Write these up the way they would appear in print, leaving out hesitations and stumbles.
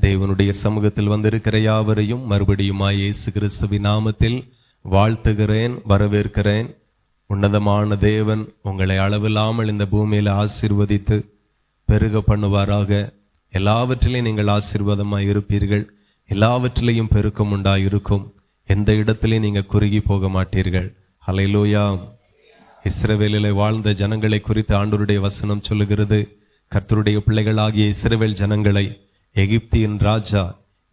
தேவனுடைய சமூகத்தில் வந்திருக்கிற யாவரையும் மறுபடியுமாய் இயேசு கிறிஸ்துவின் நாமத்தில் வாழ்த்துகிறேன், வரவேற்கிறேன். உன்னதமான தேவன் உங்களை அளவில்லாமல் இந்த பூமியில் ஆசீர்வதித்து பெருக பண்ணுவாராக. எல்லாவற்றிலையும் நீங்கள் ஆசீர்வாதமாய் இருப்பீர்கள். எல்லாவற்றிலையும் பெருக்கம் உண்டாயிருக்கும். எந்த இடத்திலையும் நீங்கள் குறுகி போக மாட்டீர்கள். ஹல்லேலூயா. இஸ்ரவேலிலே வாழ்ந்த ஜனங்களை குறித்து ஆண்டவருடைய வசனம் சொல்லுகிறது, கர்த்தருடைய பிள்ளைகளாகிய இஸ்ரவேல் ஜனங்களை எகிப்தியின் ராஜா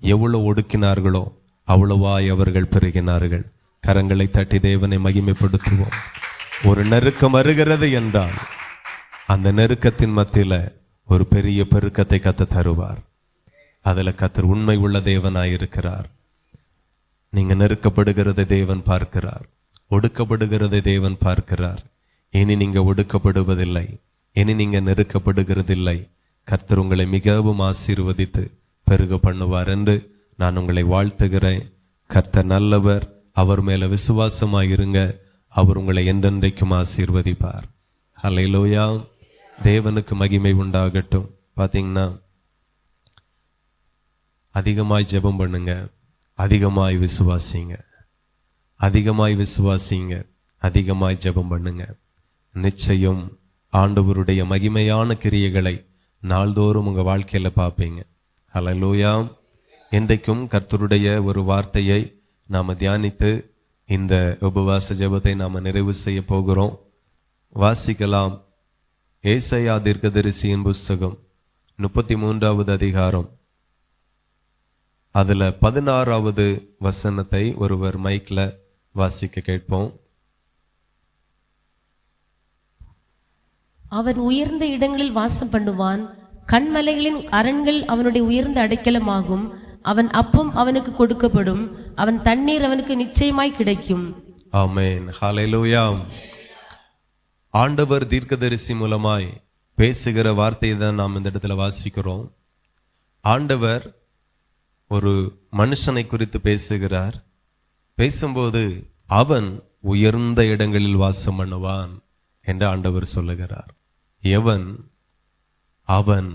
எவ்வளவு ஒடுக்கினார்களோ அவ்வளவாய் அவர்கள் பெருகினார்கள். கரங்களை தட்டி தேவனை மகிமைப்படுத்துவோம். ஒரு நெருக்கம் வருகிறது என்றால் அந்த நெருக்கத்தின் மத்தியில ஒரு பெரிய பெருக்கத்தை கர்த்தர் தருவார். அதுல கர்த்தர் உண்மை உள்ள தேவனாயிருக்கிறார். நீங்க நெருக்கப்படுகிறதை தேவன் பார்க்கிறார், ஒடுக்கப்படுகிறதை தேவன் பார்க்கிறார். இனி நீங்க ஒடுக்கப்படுவதில்லை, இனி நீங்க நெருக்கப்படுகிறதில்லை. கர்த்தர் உங்களை மிகவும் ஆசீர்வதித்து பெருக பண்ணுவார் என்று நான் உங்களை வாழ்த்துகிறேன். கர்த்தர் நல்லவர், அவர் மேல விசுவாசமாயிருங்க. அவர் உங்களை என்றென்றைக்கும் ஆசீர்வதிப்பார். ஹல்லேலூயா. தேவனுக்கு மகிமை உண்டாகட்டும். பாத்தீங்கன்னா, அதிகமாய் ஜெபம் பண்ணுங்க, அதிகமாய் விசுவாசிங்க, அதிகமாய் விசுவாசிங்க, அதிகமாய் ஜெபம் பண்ணுங்க. நிச்சயம் ஆண்டவருடைய மகிமையான கிரியைகளை நாள்தோறும் உங்க வாழ்க்கையில பார்ப்பீங்க. ஹல்லேலூயா. இன்றைக்கும் கர்த்தருடைய ஒரு வார்த்தையை நாம தியானித்து இந்த உபவாச ஜெபத்தை நாம நிறைவு செய்ய போகிறோம். வாசிக்கலாம். ஏசாயா தீர்க்கதரிசியின் புஸ்தகம் 33வது அதிகாரம், அதுல 16வது வசனத்தை ஒருவர் மைக்ல வாசிக்க கேட்போம். அவன் உயர்ந்த இடங்களில் வாசம் பண்ணுவான், கண்மலைகளின் அரண்கள் அவனுடைய உயர்ந்த அடைக்கலமாகும். அவன் அப்பம் அவனுக்கு கொடுக்கப்படும், அவன் தண்ணீர் அவனுக்கு நிச்சயமாய் கிடைக்கும். ஆமென். ஹல்லேலூயா. ஆண்டவர் தீர்க்கதரிசி மூலமாய் பேசுகிற வார்த்தையை தான் நாம் இந்த இடத்துல வாசிக்கிறோம். ஆண்டவர் ஒரு மனுஷனை குறித்து பேசுகிறார். பேசும்போது அவன் உயர்ந்த இடங்களில் வாசம் பண்ணுவான் என்று ஆண்டவர் சொல்லுகிறார். எவன்? அவன்.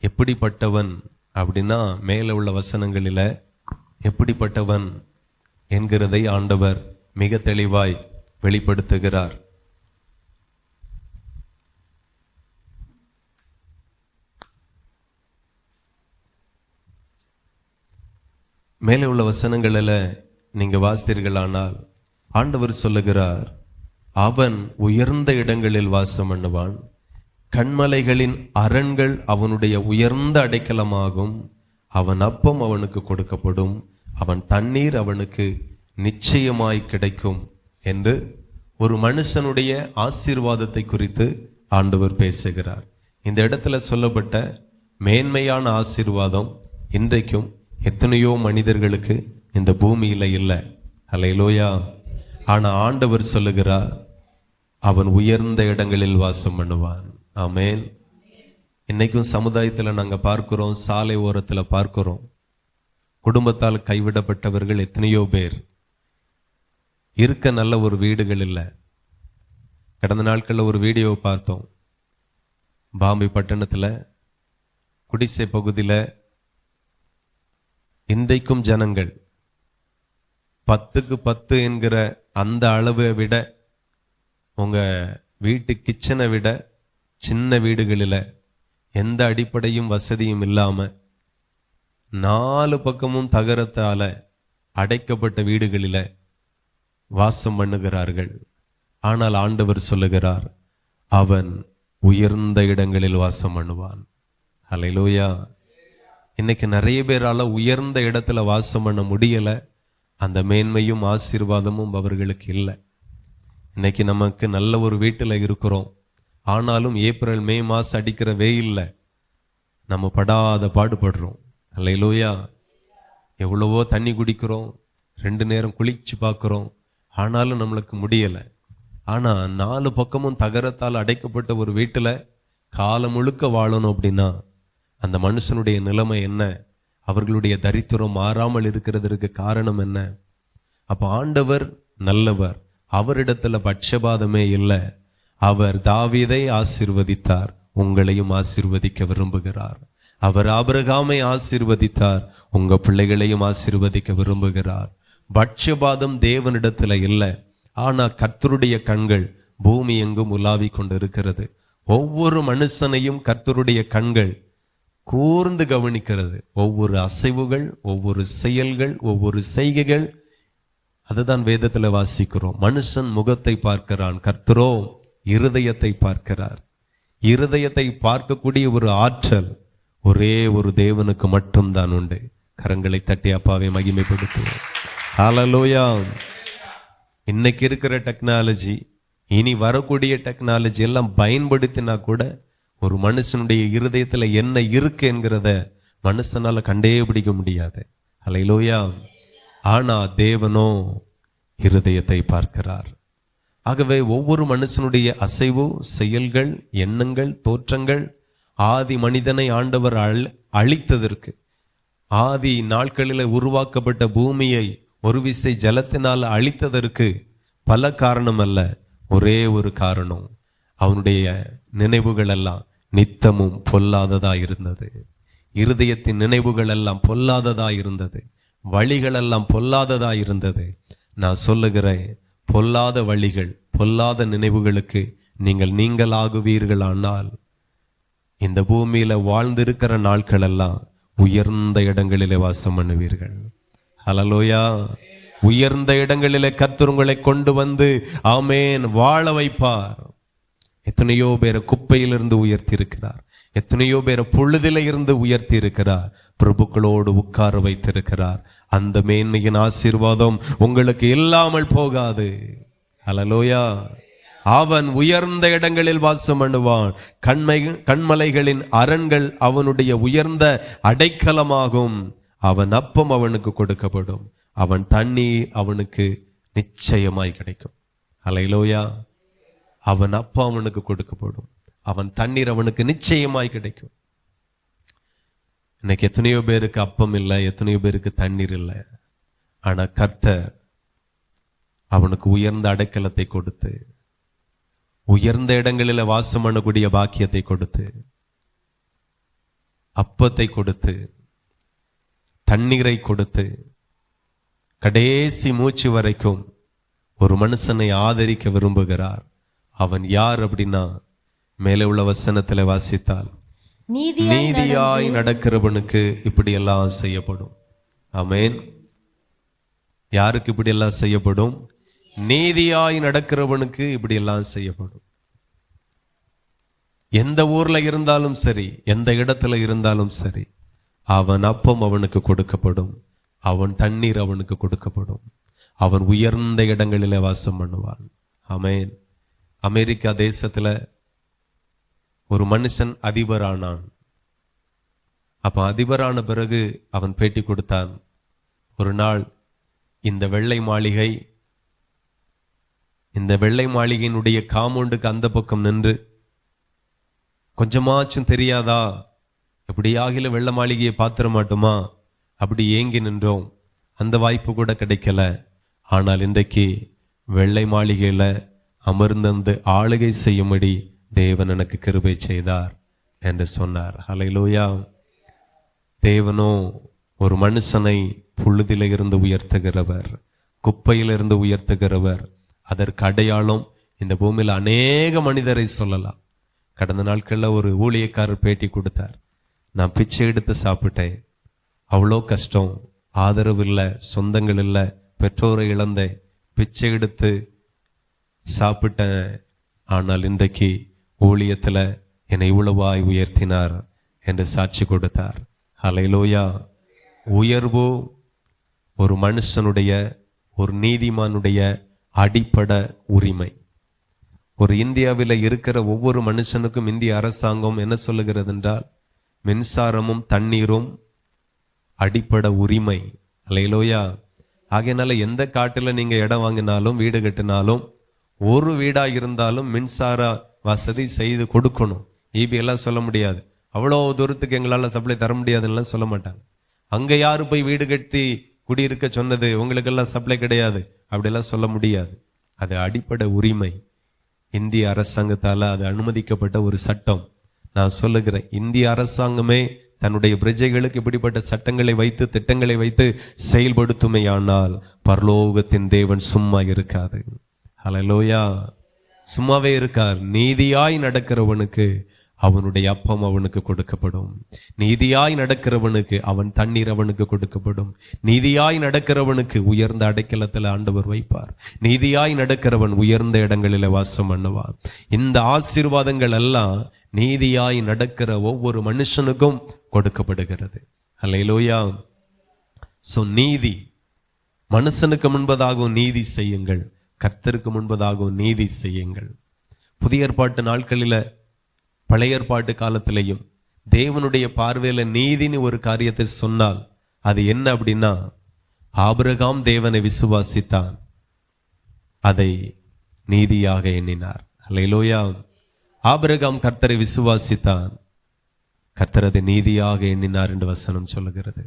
எப்படிப்பட்டவன் அப்படின்னா, மேல உள்ள வசனங்களில எப்படிப்பட்டவன் என்கிறதை ஆண்டவர் மிக தெளிவாய் வெளிப்படுத்துகிறார். மேலே உள்ள வசனங்களில் நீங்க வாசித்தீர்களானால் ஆண்டவர் சொல்லுகிறார், அவன் உயர்ந்த இடங்களில் வாசம் பண்ணுவான், கண்மலைகளின் அரண்கள் அவனுடைய உயர்ந்த அடைக்கலமாகும். அவன் அப்பம் அவனுக்கு கொடுக்கப்படும், அவன் தண்ணீர் அவனுக்கு நிச்சயமாய் கிடைக்கும் என்று ஒரு மனுஷனுடைய ஆசீர்வாதத்தை குறித்து ஆண்டவர் பேசுகிறார். இந்த இடத்துல சொல்லப்பட்ட மேன்மையான ஆசீர்வாதம் இன்றைக்கும் எத்தனையோ மனிதர்களுக்கு இந்த பூமியில இல்லை. ஹல்லேலூயா. ஆனா ஆண்டவர் சொல்லுகிறார், அவன் உயர்ந்த இடங்களில் வாசம் பண்ணுவான். ஆமென். இன்னைக்கும் சமுதாயத்தில் நாங்க பார்க்கிறோம், சாலை ஓரத்தில் பார்க்கிறோம், குடும்பத்தால் கைவிடப்பட்டவர்கள் எத்தனையோ பேர். இருக்க நல்ல ஒரு வீடுகள் இல்லை. கடந்த நாட்களில் ஒரு வீடியோவை பார்த்தோம். பாம்பே பட்டணத்தில் குடிசை பகுதியில் இன்றைக்கும் ஜனங்கள் 10க்கு 10 என்கிற அந்த அளவை விட, உங்க வீட்டு கிச்சனை விட சின்ன வீடுகளில் எந்த அடிப்படையும் வசதியும் இல்லாம 4 பக்கமும் தகரத்தால அடைக்கப்பட்ட வீடுகளில வாசம் பண்ணுகிறார்கள். ஆனால் ஆண்டவர் சொல்லுகிறார், அவன் உயர்ந்த இடங்களில் வாசம் பண்ணுவான். ஹல்லேலூயா. இன்னைக்கு நிறைய பேரால உயர்ந்த இடத்துல வாசம் பண்ண முடியல. அந்த மேன்மையும் ஆசீர்வாதமும் அவர்களுக்கு இல்லை. இன்னைக்கு நமக்கு நல்ல ஒரு வீட்டுல இருக்கிறோம். ஆனாலும் ஏப்ரல் மே மாசம் அடிக்கிற வெயில்ல நம்ம படாத பாடுபடுறோம். ஹல்லேலூயா. எவ்வளவோ தண்ணி குடிக்கிறோம், 2 நேரம் குளிச்சு பார்க்கிறோம், ஆனாலும் நம்மளுக்கு முடியல. ஆனா 4 பக்கமும் தகரத்தால் அடைக்கப்பட்ட ஒரு வீட்டுல காலம் முழுக்க வாழணும் அப்படின்னா அந்த மனுஷனுடைய நிலைமை என்ன? அவர்களுடைய தரித்திரம் மாறாமல் இருக்கிறதற்கு காரணம் என்ன? அப்ப ஆண்டவர் நல்லவர், அவரிடத்துல பட்சபாதமே இல்லை. அவர் தாவீதை ஆசீர்வதித்தார், உங்களையும் ஆசீர்வதிக்க விரும்புகிறார். அவர் ஆபிரகாமை ஆசீர்வதித்தார், உங்க பிள்ளைகளையும் ஆசீர்வதிக்க விரும்புகிறார். பட்சபாதம் தேவனிடத்துல இல்லை, ஆனா கர்த்தருடைய கண்கள் பூமி எங்கும் உலாவிக் கொண்டிருக்கிறது. ஒவ்வொரு மனுஷனையும் கர்த்தருடைய கண்கள் கூர்ந்து கவனிக்கிறது. ஒவ்வொரு அசைவுகள், ஒவ்வொரு செயல்கள், ஒவ்வொரு செய்கைகள். அதுதான் வேதத்துல வாசிக்கிறோம். மனுஷன் முகத்தை பார்க்கிறான், கர்த்தரோ இருதயத்தை பார்க்கிறார். இருதயத்தை பார்க்கக்கூடிய ஒரு ஆற்றல் ஒரே ஒரு தேவனுக்கு மட்டும்தான் உண்டு. கரங்களை தட்டி அப்பாவை மகிமைப்படுத்துவோம். ஹல்லேலூயா. இன்னைக்கு இருக்கிற டெக்னாலஜி, இனி வரக்கூடிய டெக்னாலஜி எல்லாம் பயன்படுத்தினா கூட ஒரு மனுஷனுடைய இருதயத்துல என்ன இருக்கு என்கிறத மனுஷனால கண்டே பிடிக்க முடியாது. ஹல்லேலூயா. ஆனா தேவனோ இருதயத்தை பார்க்கிறார். ஆகவே ஒவ்வொரு மனுஷனுடைய அசைவு, செயல்கள், எண்ணங்கள், தோற்றங்கள் ஆதி மனிதனை ஆண்டவர் அழித்ததற்கு, ஆதி நாட்களில் உருவாக்கப்பட்ட பூமியை ஒரு விசை ஜலத்தினால் அழித்ததற்கு பல காரணம் அல்ல, ஒரே ஒரு காரணம். அவனுடைய நினைவுகள் எல்லாம் நித்தமும் பொல்லாததா இருந்தது. இருதயத்தின் நினைவுகள் எல்லாம் பொல்லாததா இருந்தது. வழிகள் எல்லாம் பொல்லாததா இருந்தது. நான் சொல்லுகிறேன், பொல்லாத வழிகள், பொல்லாத நினைவுகளுக்கு நீங்களாகுவீர்கள். ஆனால் இந்த பூமியில வாழ்ந்திருக்கிற நாட்கள் எல்லாம் உயர்ந்த இடங்களிலே வாசம் பண்ணுவீர்கள். ஹல்லேலூயா. உயர்ந்த இடங்களிலே கர்த்தர் உங்களை கொண்டு வந்து ஆமென் வாழ வைப்பார். எத்தனையோ பேரை குப்பையிலிருந்து உயர்த்தி இருக்கிறார். எத்தனையோ பேரை பொழுதில இருந்து உயர்த்தி இருக்கிறார். பிரபுக்களோடு உட்கார வைத்திருக்கிறார். அந்த மேன்மையின் ஆசீர்வாதம் உங்களுக்கு இல்லாமல் போகாது. ஹல்லேலூயா. அவன் உயர்ந்த இடங்களில் வாசம் பண்ணுவான். கண்மலைகளின் அரண்கள் அவனுடைய உயர்ந்த அடைக்கலமாகும். அவன் அப்பம் அவனுக்கு கொடுக்கப்படும், அவன் தண்ணீர் அவனுக்கு நிச்சயமாய் கிடைக்கும். ஹல்லேலூயா. அவன் அப்பம் அவனுக்கு கொடுக்கப்படும், அவன் தண்ணீர் அவனுக்கு நிச்சயமாய் கிடைக்கும். இன்னைக்கு எத்தனையோ பேருக்கு அப்பம் இல்லை, எத்தனையோ பேருக்கு தண்ணீர் இல்லை. ஆனா கர்த்தர் அவனுக்கு உயர்ந்த அடைக்கலத்தை கொடுத்து, உயர்ந்த இடங்களில் வாசம் பண்ணக்கூடிய பாக்கியத்தை கொடுத்து, அப்பத்தை கொடுத்து, தண்ணீரை கொடுத்து, கடைசி மூச்சு வரைக்கும் ஒரு மனுஷனை ஆதரிக்க விரும்புகிறார். அவன் யார் அப்படின்னா, மேலே உள்ள வசனத்துல வாசித்தால், நீதியாய் நடக்கிறவனுக்கு இப்படி எல்லாம் செய்யப்படும். ஆமென். யாருக்கு இப்படி எல்லாம் செய்யப்படும்? நீதியாய் நடக்கிறவனுக்கு இப்படி எல்லாம் செய்யப்படும். எந்த ஊர்ல இருந்தாலும் சரி, எந்த இடத்துல இருந்தாலும் சரி, அவன் அப்பம் அவனுக்கு கொடுக்கப்படும், அவன் தண்ணீர் அவனுக்கு கொடுக்கப்படும், அவன் உயர்ந்த இடங்களிலே வாசம் பண்ணுவான். ஆமென். அமெரிக்கா தேசத்துல ஒரு மனுஷன் அதிபரானான். அப்ப அதிபரான பிறகு அவன் பேட்டி கொடுத்தான். ஒரு நாள் இந்த வெள்ளை மாளிகையினுடைய காம்பவுண்டுக்கு அந்த பக்கம் நின்று, கொஞ்சமாச்சும் தெரியாதா, எப்படியாகில வெள்ளை மாளிகையை பார்த்துட மாட்டோமா, அப்படி ஏங்கி நின்றோம். அந்த வாய்ப்பு கூட கிடைக்கல. ஆனால் இன்றைக்கு வெள்ளை மாளிகையில அமர்ந்து ஆளுகை செய்யும்படி தேவன் எனக்கு கிருபை செய்தார் என்று சொன்னார். ஹல்லேலூயா. தேவனோ ஒரு மனுஷனை புழுதில இருந்து உயர்த்துகிறவர், குப்பையிலிருந்து உயர்த்துகிறவர். அதற்கு அடையாளம் இந்த பூமியில் அநேக மனிதரை சொல்லலாம். கடந்த நாட்கள்ல ஒரு ஊழியக்காரர் பேட்டி கொடுத்தார். நான் பிச்சை எடுத்து சாப்பிட்டேன், அவ்வளோ கஷ்டம், ஆதரவு இல்லை, சொந்தங்கள் இல்லை, பெற்றோரை இழந்தேன், பிச்சை எடுத்து சாப்பிட்டேன். ஆனால் இன்றைக்கு ஊழியத்துல என்னை இவ்வளவாய் உயர்த்தினார் என்று சாட்சி கொடுத்தார். ஹல்லேலூயா. உயர்வு ஒரு மனுஷனுடைய, ஒரு நீதிமானுடைய அடிப்படை உரிமை. ஒரு இந்தியாவில் இருக்கிற ஒவ்வொரு மனுஷனுக்கும் இந்திய அரசாங்கம் என்ன சொல்லுகிறது என்றால், மின்சாரமும் தண்ணீரும் அடிப்படை உரிமை. ஹல்லேலூயா. ஆகையினால எந்த காட்டுல நீங்க இடம் வாங்கினாலும், வீடு கட்டினாலும், ஒரு வீடா இருந்தாலும் மின்சார வசதி செய்து கொடுக்கணும். ஈபி எல்லாம் சொல்ல முடியாது, அவ்வளோ தூரத்துக்கு எங்களால சப்ளை தர முடியாதுன்னு சொல்ல மாட்டாங்க. அங்க யாரு போய் வீடு கட்டி குடியிருக்க சொன்னது, உங்களுக்கெல்லாம் சப்ளை கிடையாது, அப்படியெல்லாம் சொல்ல முடியாது. அது அடிப்படை உரிமை. இந்திய அரசாங்கத்தால அது அனுமதிக்கப்பட்ட ஒரு சட்டம். நான் சொல்லுகிறேன், இந்திய அரசாங்கமே தன்னுடைய பிரஜைகளுக்கு இப்படிப்பட்ட சட்டங்களை வைத்து திட்டங்களை வைத்து செயல்படுத்துமையானால் பரலோகத்தின் தேவன் சும்மா இருக்காது. ஹல்லேலூயா. சும்மாவே இருக்கார். நீதியாய் நடக்கிறவனுக்கு அவனுடைய அப்பம் அவனுக்கு கொடுக்கப்படும். நீதியாய் நடக்கிறவனுக்கு அவன் தண்ணீர் அவனுக்கு கொடுக்கப்படும். நீதியாய் நடக்கிறவனுக்கு உயர்ந்த அடைக்கலத்தில் ஆண்டவர் வைப்பார். நீதியாய் நடக்கிறவன் உயர்ந்த இடங்களில் வாசம் பண்ணுவான். இந்த ஆசீர்வாதங்கள் எல்லாம் நீதியாய் நடக்கிற ஒவ்வொரு மனுஷனுக்கும் கொடுக்கப்படுகிறது. ஹல்லேலூயா. சோ நீதி, மனுஷனுக்கு முன்பதாகவும் நீதி செய்யுங்கள், கர்த்தருக்கு முன்பதாகவும் நீதி செய்யுங்கள். புதிய ஏற்பாட்டு நாட்களில பழைய ஏற்பாட்டு காலத்திலையும் தேவனுடைய பார்வையில நீதின்னு ஒரு காரியத்தை சொன்னால் அது என்ன அப்படின்னா, ஆபிரகாம் தேவனை விசுவாசித்தான், அதை நீதியாக எண்ணினார். ஹல்லேலூயா. ஆபிரகாம் கர்த்தரை விசுவாசித்தான், கர்த்தர் அதை நீதியாக எண்ணினார் என்று வசனம் சொல்லுகிறது.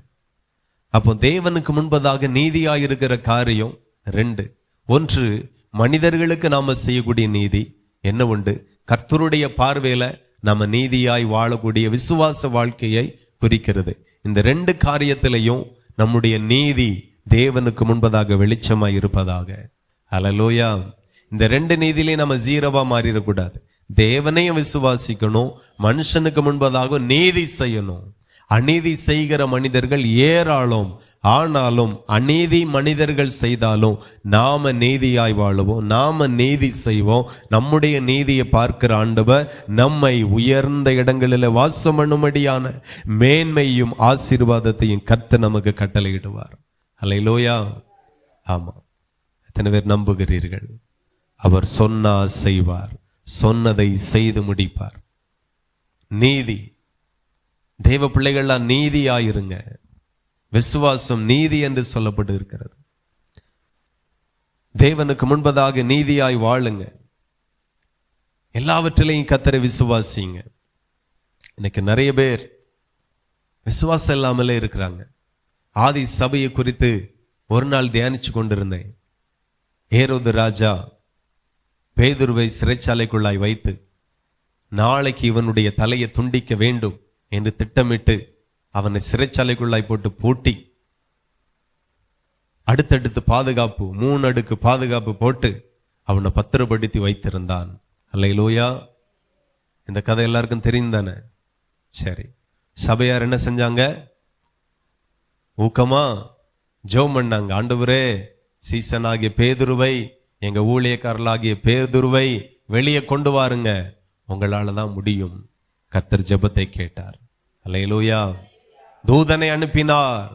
அப்போ தேவனுக்கு முன்பதாக நீதியாக இருக்கிற காரியம் ரெண்டு. ஒன்று, மனிதர்களுக்கு நாம செய்யக்கூடிய நீதி என்ன உண்டு, கர்த்தருடைய பார்வையில நாம நீதியாய் வாழக்கூடிய விசுவாச வாழ்க்கையை குறிக்கிறது. இந்த ரெண்டு காரியத்திலையும் நம்முடைய நீதி தேவனுக்கு முன்பதாக வெளிச்சமாய் இருப்பதாக. ஹல்லேலூயா. இந்த ரெண்டு நீதியிலையும் நம்ம ஜீரோவா மாறிடக்கூடாது. தேவனையும் விசுவாசிக்கணும், மனுஷனுக்கு முன்பதாக நீதி செய்யணும். அநீதி செய்கிற மனிதர்கள் ஏராளம். ஆனாலும் அநீதி மனிதர்கள் செய்தாலும் நாம நீதியாய் வாழுவோம், நாம நீதி செய்வோம். நம்முடைய நீதியை பார்க்கிற ஆண்டவர் நம்மை உயர்ந்த இடங்களில் வாசம் பண்ணும்படியான மேன்மையும் ஆசீர்வாதத்தையும் கர்த்தர் நமக்கு கட்டளையிடுவார். ஹல்லேலூயா. ஆமா, எத்தனை பேர் நம்புகிறீர்கள்? அவர் சொன்னார் செய்வார், சொன்னதை செய்து முடிப்பார். நீதி, தேவ பிள்ளைகள்லாம் நீதியாயிருங்க. விசுவாசம் நீதி என்று சொல்லப்பட்டு இருக்கிறது. தேவனுக்கு முன்பதாக நீதியாய் வாழுங்க. எல்லாவற்றிலையும் கர்த்தரை விசுவாசிங்க. இன்னைக்கு நிறைய பேர் விசுவாசம் இல்லாமலே இருக்கிறாங்க. ஆதி சபையை குறித்து ஒரு நாள் தியானிச்சு கொண்டிருந்தேன். ஏரோது ராஜா பேதுருவை சிறைச்சாலைக்குள்ளாய் வைத்து நாளைக்கு இவனுடைய தலையை துண்டிக்க வேண்டும் என்று திட்டமிட்டு அவனை சிறைச்சாலைக்குள்ளாய் போட்டு பூட்டி அடுத்தடுத்து பாதுகாப்பு, 3 அடுக்கு பாதுகாப்பு போட்டு அவனை பத்திரப்படுத்தி வைத்திருந்தான். ஹல்லேலூயா. இந்த கதை எல்லாருக்கும் தெரியும் தானே? சரி, சபையார் என்ன செஞ்சாங்க? ஊக்கமா ஜெபம் பண்ணாங்க. ஆண்டவரே, சீசனாகிய பேதுருவை, எங்க ஊழியக்காரர்களாகிய பேதுருவை வெளியே கொண்டு வாருங்க, உங்களால தான் முடியும். கர்த்தர் ஜெபத்தை கேட்டார். ஹல்லேலூயா. தூதனை அனுப்பினார்,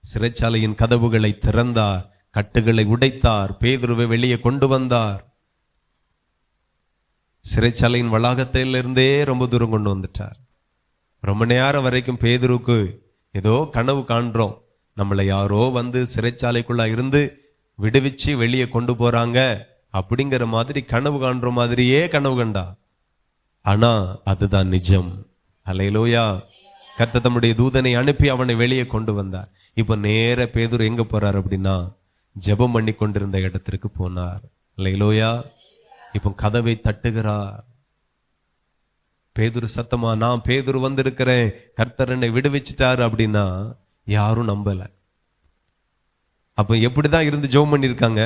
சிறைச்சாலையின் கதவுகளை திறந்தார், கட்டுகளை உடைத்தார், பேதுருவை வெளியே கொண்டு வந்தார். சிறைச்சாலையின் வளாகத்திலிருந்தே ரொம்ப தூரம் கொண்டு வந்துட்டார். ரொம்ப நேரம் வரைக்கும் பேதுருக்கு ஏதோ கனவு காண்றோம், நம்மளை யாரோ வந்து சிறைச்சாலைக்குள்ள இருந்து விடுவிச்சு வெளியே கொண்டு போறாங்க அப்படிங்கிற மாதிரி கனவு காண்ற மாதிரியே கனவு கண்டா. ஆனா அதுதான் நிஜம். ஹல்லேலூயா. கர்த்தர் தம்முடைய தூதனை அனுப்பி அவனை வெளியே கொண்டு வந்தார். இப்ப நேர பேதுரு எங்க போறார் அப்படின்னா, ஜெபம் பண்ணி கொண்டிருந்த இடத்திற்கு போனார். ஹல்லேலூயா. இப்போ கதவை தட்டுகிறார். பேதுரு சத்தமா, நான் பேதுரு வந்திருக்கிறேன், கர்த்தர் என்னை விடுவிச்சிட்டாரு அப்படின்னா யாரும் நம்பல. அப்ப எப்படிதான் இருந்து ஜெபம் பண்ணிருக்காங்க?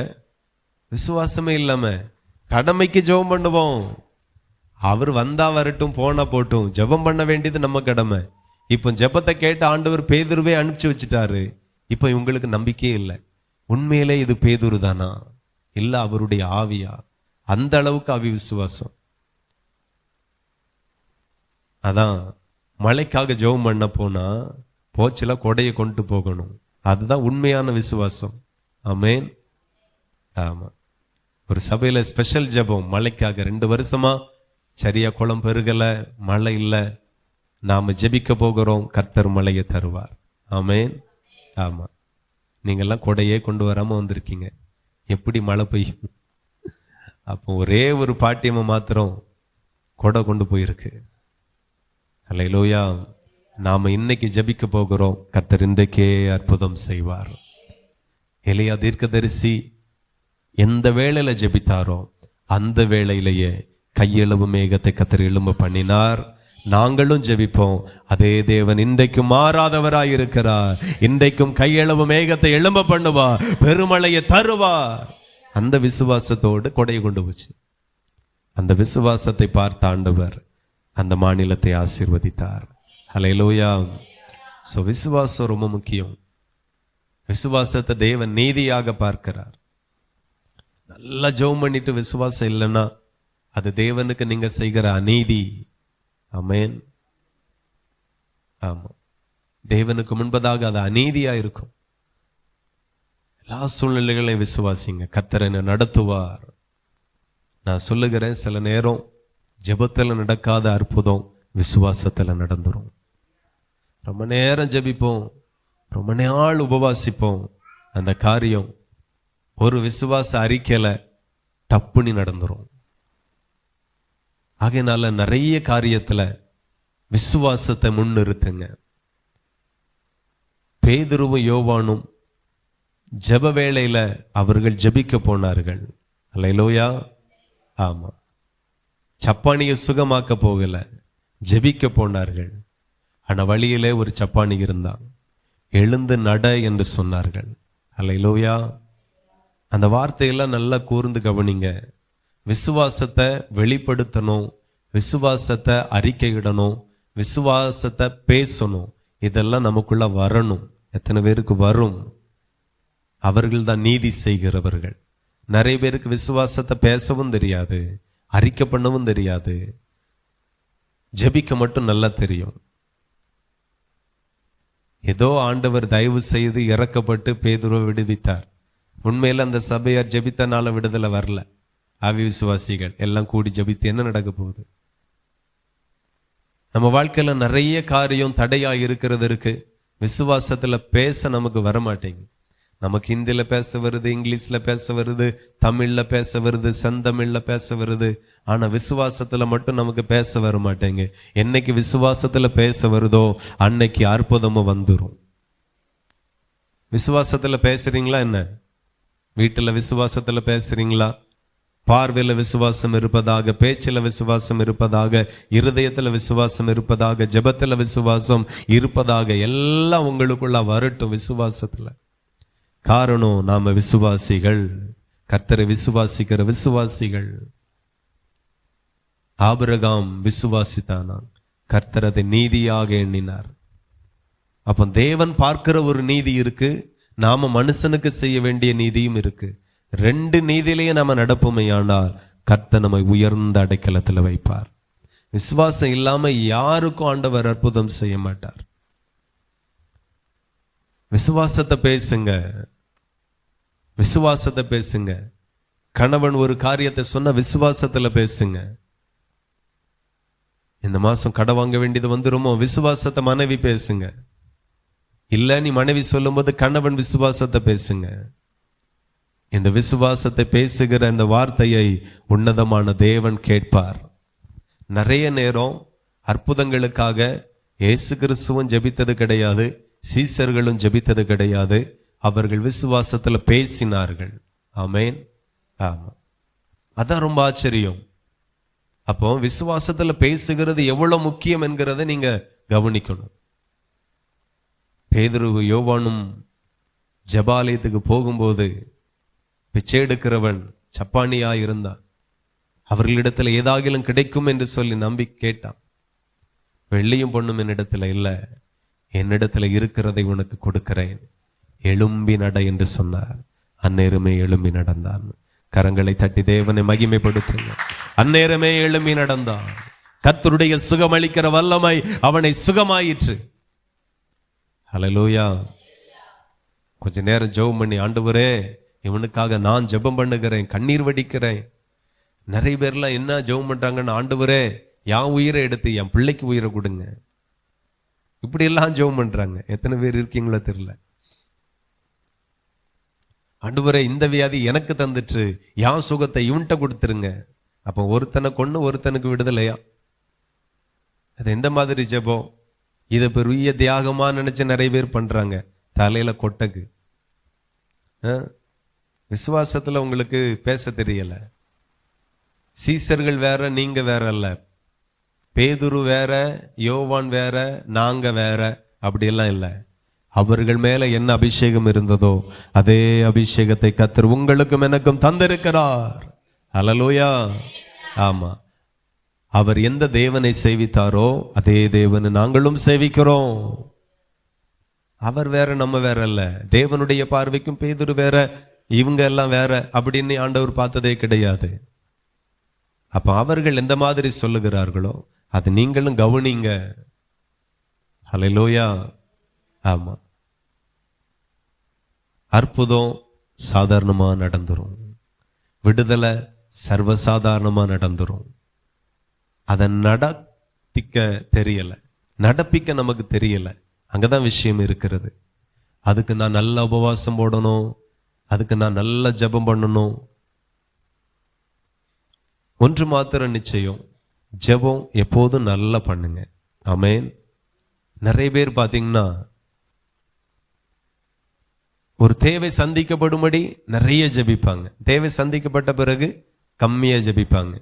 விசுவாசமே இல்லாம. கடமைக்கு ஜெபம் பண்ணுவோம், அவர் வந்தா வரட்டும் போனா போட்டும், ஜெபம் பண்ண வேண்டியது நம்ம கடமை. இப்போ ஜெபத்தை கேட்ட ஆண்டவர் பேதுருவே அனுப்பிச்சு வச்சுட்டாரு. இப்போ இவங்களுக்கு நம்பிக்கையே இல்லை. உண்மையிலே இது பேதுரு தானா இல்ல அவருடைய ஆவியா? அந்த அளவுக்கு அவிசுவாசம். அதான் மழைக்காக ஜெபம் பண்ண போனா போச்சுல கொடையை கொண்டு போகணும். அதுதான் உண்மையான விசுவாசம். ஆமென். ஆமா, ஒரு சபையில ஸ்பெஷல் ஜெபம் மழைக்காக. 2 வருஷமா சரியா குளம் பெருகல, மழை இல்லை, நாம ஜெபிக்க போகிறோம், கர்த்தர் மழையை தருவார். ஆமென். ஆமா, நீங்கெல்லாம் கொடையே கொண்டு வராம வந்திருக்கீங்க, எப்படி மழை பெய்யும்? அப்போ ஒரே ஒரு பாட்டியம்மா மாத்திரம் கொடை கொண்டு போயிருக்கு. ஹல்லேலூயா. நாம இன்னைக்கு ஜெபிக்க போகிறோம், கர்த்தர் இன்றைக்கே அற்புதம் செய்வார். எலியா தீர்க்கதரிசி எந்த வேளையில ஜெபித்தாரோ அந்த வேளையிலேயே கையெழுவு மேகத்தை கர்த்தர் எழும்ப பண்ணினார். நாங்களும் ஜெபிப்போம். அதே தேவன் இன்றைக்கும் மாறாதவராய் இருக்கிறார். இன்றைக்கும் கையளவு மேகத்தை எழும்ப பண்ணுவார், பெருமழையை தருவார். அந்த விசுவாசத்தோடு கொடை கொண்டு போச்சு. அந்த விசுவாசத்தை பார்த்த ஆண்டவர் அந்த மாநிலத்தை ஆசீர்வதித்தார். ஹல்லேலூயா. சோ விசுவாசம் ரொம்ப முக்கியம். விசுவாசத்தை தேவன் நீதியாக பார்க்கிறார். நல்லா ஜெபம் பண்ணிட்டு விசுவாசம் இல்லைன்னா அது தேவனுக்கு நீங்க செய்கிற அநீதி. ஆமென். ஆமா, தேவனுக்கு முன்பதாக அது அநீதியா இருக்கும். எல்லா சூழ்நிலைகளையும் விசுவாசிங்க. கர்த்தர் என்னை நடத்துவார். நான் சொல்லுகிறேன், சில நேரம் ஜெபத்துல நடக்காத அற்புதம் விசுவாசத்துல நடந்துரும். ரொம்ப நேரம் ஜெபிப்போம், ரொம்ப நாள் உபவாசிப்போம், அந்த காரியம் ஒரு விசுவாச அறிக்கையில தப்புனி நடந்துரும். ஆகையினால நிறைய காரியத்துல விசுவாசத்தை முன்னிறுத்துங்க. பேதுருவும் யோவானும் ஜெப வேளையில அவர்கள் ஜெபிக்க போனார்கள். அல்லேலூயா. ஆமா, சப்பானியை சுகமாக்க போகல, ஜெபிக்க போனார்கள். ஆனா வழியிலே ஒரு சப்பானி இருந்தான். எழுந்து நட என்று சொன்னார்கள். அல்லேலூயா. அந்த வார்த்தையெல்லாம் நல்லா கூர்ந்து கவனிங்க. விசுவாசத்தை வெளிப்படுத்தணும், விசுவாசத்தை அறிக்கையிடணும், விசுவாசத்தை பேசணும். இதெல்லாம் நமக்குள்ள வரணும். எத்தனை பேருக்கு வரும்? அவர்கள் தான் நீதி செய்கிறவர்கள். நிறைய பேருக்கு விசுவாசத்தை பேசவும் தெரியாது, அறிக்கை பண்ணவும் தெரியாது, ஜெபிக்க மட்டும் நல்லா தெரியும். ஏதோ ஆண்டவர் தயவு செய்து இறக்கப்பட்டு பேதுருவை விடுவித்தார். உண்மையில அந்த சபையார் ஜெபித்தனால விடுதலை வரல. ஆவி விசுவாசிகள் எல்லாம் கூடி ஜெபித்து என்ன நடக்க போகுது? நம்ம வாழ்க்கையில நிறைய காரியம் தடையா இருக்கிறது இருக்கு. விசுவாசத்துல பேச நமக்கு வரமாட்டேங்க. நமக்கு ஹிந்தியில பேச வருது, இங்கிலீஷ்ல பேச வருது, தமிழ்ல பேச வருது, செந்தமிழ்ல பேச வருது. ஆனா விசுவாசத்துல மட்டும் நமக்கு பேச வர மாட்டேங்க. என்னைக்கு விசுவாசத்துல பேச வருதோ அன்னைக்கு அற்புதமும் வந்துரும். விசுவாசத்துல பேசுறீங்களா? என்ன வீட்டுல விசுவாசத்துல பேசுறீங்களா? பார்வையில விசுவாசம் இருப்பதாக, பேச்சில விசுவாசம் இருப்பதாக, இருதயத்துல விசுவாசம் இருப்பதாக, ஜெபத்துல விசுவாசம் இருப்பதாக, எல்லாம் உங்களுக்குள்ள வரட்டும் விசுவாசத்துல. காரணம், நாம விசுவாசிகள், கர்த்தரை விசுவாசிக்கிற விசுவாசிகள். ஆபிரகாம் விசுவாசித்தானாம், கர்த்தர் அதை நீதியாக எண்ணினார். அப்ப தேவன் பார்க்கிற ஒரு நீதி இருக்கு, நாம மனுஷனுக்கு செய்ய வேண்டிய நீதியும் இருக்கு. ரெண்டு நீதியிலேயே நாம நடப்போமையானால் கர்த்தர் நம்மை உயர்ந்த அடைக்கலத்துல வைப்பார். விசுவாசம் இல்லாம யாருக்கும் ஆண்டவர் அற்புதம் செய்ய மாட்டார். விசுவாசத்தை பேசுங்க, விசுவாசத்தை பேசுங்க. கணவன் ஒரு காரியத்தை சொன்ன விசுவாசத்துல பேசுங்க. இந்த மாசம் கடை வாங்க வேண்டியது வந்துருமோ, விசுவாசத்தை மனைவி பேசுங்க. இல்ல நீ மனைவி சொல்லும் போது கணவன் விசுவாசத்தை பேசுங்க. இந்த விசுவாசத்தை பேசுகிற இந்த வார்த்தையை உன்னதமான தேவன் கேட்பார். நிறைய நேரம் அற்புதங்களுக்காக இயேசு கிறிஸ்துவும் ஜெபித்தது கிடையாது, சீசர்களும் ஜெபித்தது கிடையாது. அவர்கள் விசுவாசத்துல பேசினார்கள். ஆமென். ஆமா, அதான் ரொம்ப ஆச்சரியம். அப்போ விசுவாசத்துல பேசுகிறது எவ்வளவு முக்கியம் என்கிறத நீங்க கவனிக்கணும். பேதுரு யோவானும் ஜெபாலயத்துக்கு போகும்போது பிச்சை எடுக்கிறவன் சப்பானியா இருந்தான். அவர்களிடத்துல ஏதாகிலும் கிடைக்கும் என்று சொல்லி நம்பி கேட்டான். வெள்ளியும் பொண்ணும் என்னிடத்துல இல்ல, என்னிடத்துல இருக்கிறதை உனக்கு கொடுக்கிறேன், எழும்பி நட என்று சொன்னார். அந்நேரமே எழும்பி நடந்தான். கரங்களை தட்டி தேவனை மகிமைப்படுத்துங்க. அந்நேரமே எழும்பி நடந்தான். கர்த்தருடைய சுகமளிக்கிற வல்லமை அவனை சுகமாயிற்று. ஹல்லேலூயா. கொஞ்ச நேரம் ஜெபம் பண்ணி, ஆண்டவரே இவனுக்காக நான் ஜெபம் பண்ணுகிறேன், கண்ணீர் வடிக்கிறேன். நிறைய பேர்லாம் என்ன ஜெபம் பண்றாங்கன்னு, ஆண்டவரே என் உயிரை எடுத்து என் பிள்ளைக்கு உயிரை கொடுங்க, இப்படி எல்லாம் ஜெபம் பண்றாங்க. எத்தனை பேர் இருக்கீங்களோ தெரியல. ஆண்டவரே இந்த வியாதி எனக்கு தந்துட்டு என் சுகத்தை இவன்கிட்ட கொடுத்துருங்க. அப்போ ஒருத்தனை கொண்டு ஒருத்தனுக்கு விடுதலையா? அது எந்த மாதிரி ஜெபம்? இதை பெரிய தியாகமா நினைச்சு நிறைய பேர் பண்றாங்க. தலையில கொட்டக்கு. விசுவாசத்துல உங்களுக்கு பேச தெரியல. சீசர்கள் வேற, நீங்க வேற அல்ல. பேதுரு வேற, யோவான் வேற, நாங்க வேற, அப்படியெல்லாம் இல்லை. அவர்கள் மேல என்ன அபிஷேகம் இருந்ததோ அதே அபிஷேகத்தை கர்த்தர் உங்களுக்கும் எனக்கும் தந்திருக்கிறார். அல்லேலூயா. ஆமா, அவர் எந்த தேவனை சேவித்தாரோ அதே தேவனை நாங்களும் சேவிக்கிறோம். அவர் வேற, நம்ம வேற அல்ல. தேவனுடைய பார்வைக்கும் பேதுரு வேற, இவங்க எல்லாம் வேற அப்படின்னு ஆண்டவர் பார்த்ததே கிடையாது. அப்ப அவர்கள் எந்த மாதிரி சொல்லுகிறார்களோ அது நீங்களும் கவனிங்க. ஹல்லேலூயா. ஆமா, அற்புதம் சாதாரணமா நடந்துரும், விடுதலை சர்வசாதாரணமா நடந்துரும். அதை நடப்பிக்க தெரியல, நடப்பிக்க நமக்கு தெரியல. அங்கதான் விஷயம் இருக்கிறது. அதுக்கு நான் நல்ல உபவாசம் போடணும், அதுக்கு நான் நல்ல ஜெபம் பண்ணணும். ஒன்று மாத்திரம் நிச்சயம், ஜெபம் எப்போதும் நல்லா பண்ணுங்க. ஆமென். நிறைய பேர் பாத்தீங்கன்னா ஒரு தேவை சந்திக்கப்படும்படி நிறைய ஜெபிப்பாங்க, தேவை சந்திக்கப்பட்ட பிறகு கம்மியா ஜெபிப்பாங்க.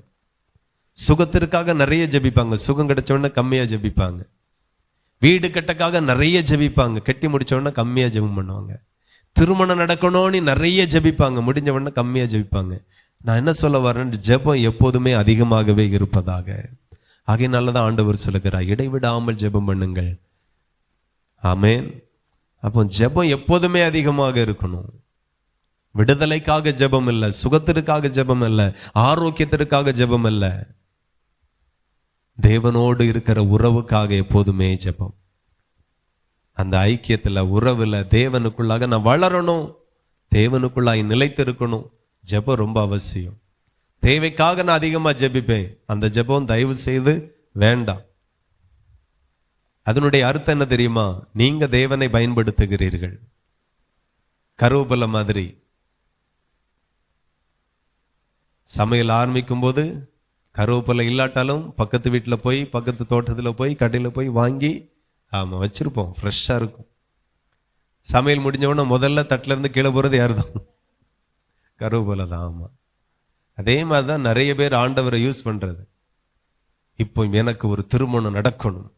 சுகத்திற்காக நிறைய ஜெபிப்பாங்க, சுகம் கிடைச்ச உடனே கம்மியா ஜெபிப்பாங்க. வீடு கட்டக்காக நிறைய ஜெபிப்பாங்க, கட்டி முடிச்ச உடனே கம்மியா ஜெபம் பண்ணுவாங்க. திருமணம் நடக்கணும்னு நிறைய ஜெபிப்பாங்க, முடிஞ்ச உடனே கம்மியா ஜெபிப்பாங்க. நான் என்ன சொல்ல வரேன், ஜெபம் எப்போதுமே அதிகமாகவே இருப்பதாக. ஆகையினாலதான் ஆண்டவர் சொல்லுகிறார், இடைவிடாமல் ஜெபம் பண்ணுங்கள். ஆமென். அப்போ ஜெபம் எப்போதுமே அதிகமாக இருக்கணும். விடுதலைக்காக ஜெபம் இல்லை, சுகத்திற்காக ஜெபம் இல்லை, ஆரோக்கியத்திற்காக ஜெபம் இல்லை, தேவனோடு இருக்கிற உறவுக்காக எப்போதுமே ஜெபம். அந்த ஐக்கியத்துல, உறவுல, தேவனுக்குள்ளாக நான் வளரணும், தேவனுக்குள்ளாக நிலைத்திருக்கணும். ஜெபம் ரொம்ப அவசியம். தேவைக்காக நான் அதிகமா ஜெபிப்பேன், அந்த ஜெபம் தயவு செய்து வேண்டாம். அதனுடைய அர்த்தம் என்ன தெரியுமா? நீங்க தேவனை பயன்படுத்துகிறீர்கள். கருவேப்பிலை மாதிரி சமையல் ஆரம்பிக்கும் போது கருவேப்பிலை இல்லாட்டாலும் பக்கத்து வீட்டில் போய், பக்கத்து தோட்டத்தில் போய், கடையில் போய் வாங்கி ஆமா வச்சிருப்போம், ஃப்ரெஷ்ஷா இருக்கும். சமையல் முடிஞ்சவொடனே முதல்ல தட்டுல இருந்து கீழே போறது யாருதான்? கருவேப்பிலை தான். ஆமா, அதே மாதிரிதான் நிறைய பேர் ஆண்டவரை யூஸ் பண்றது. இப்போ எனக்கு ஒரு திருமணம் நடக்கணும்,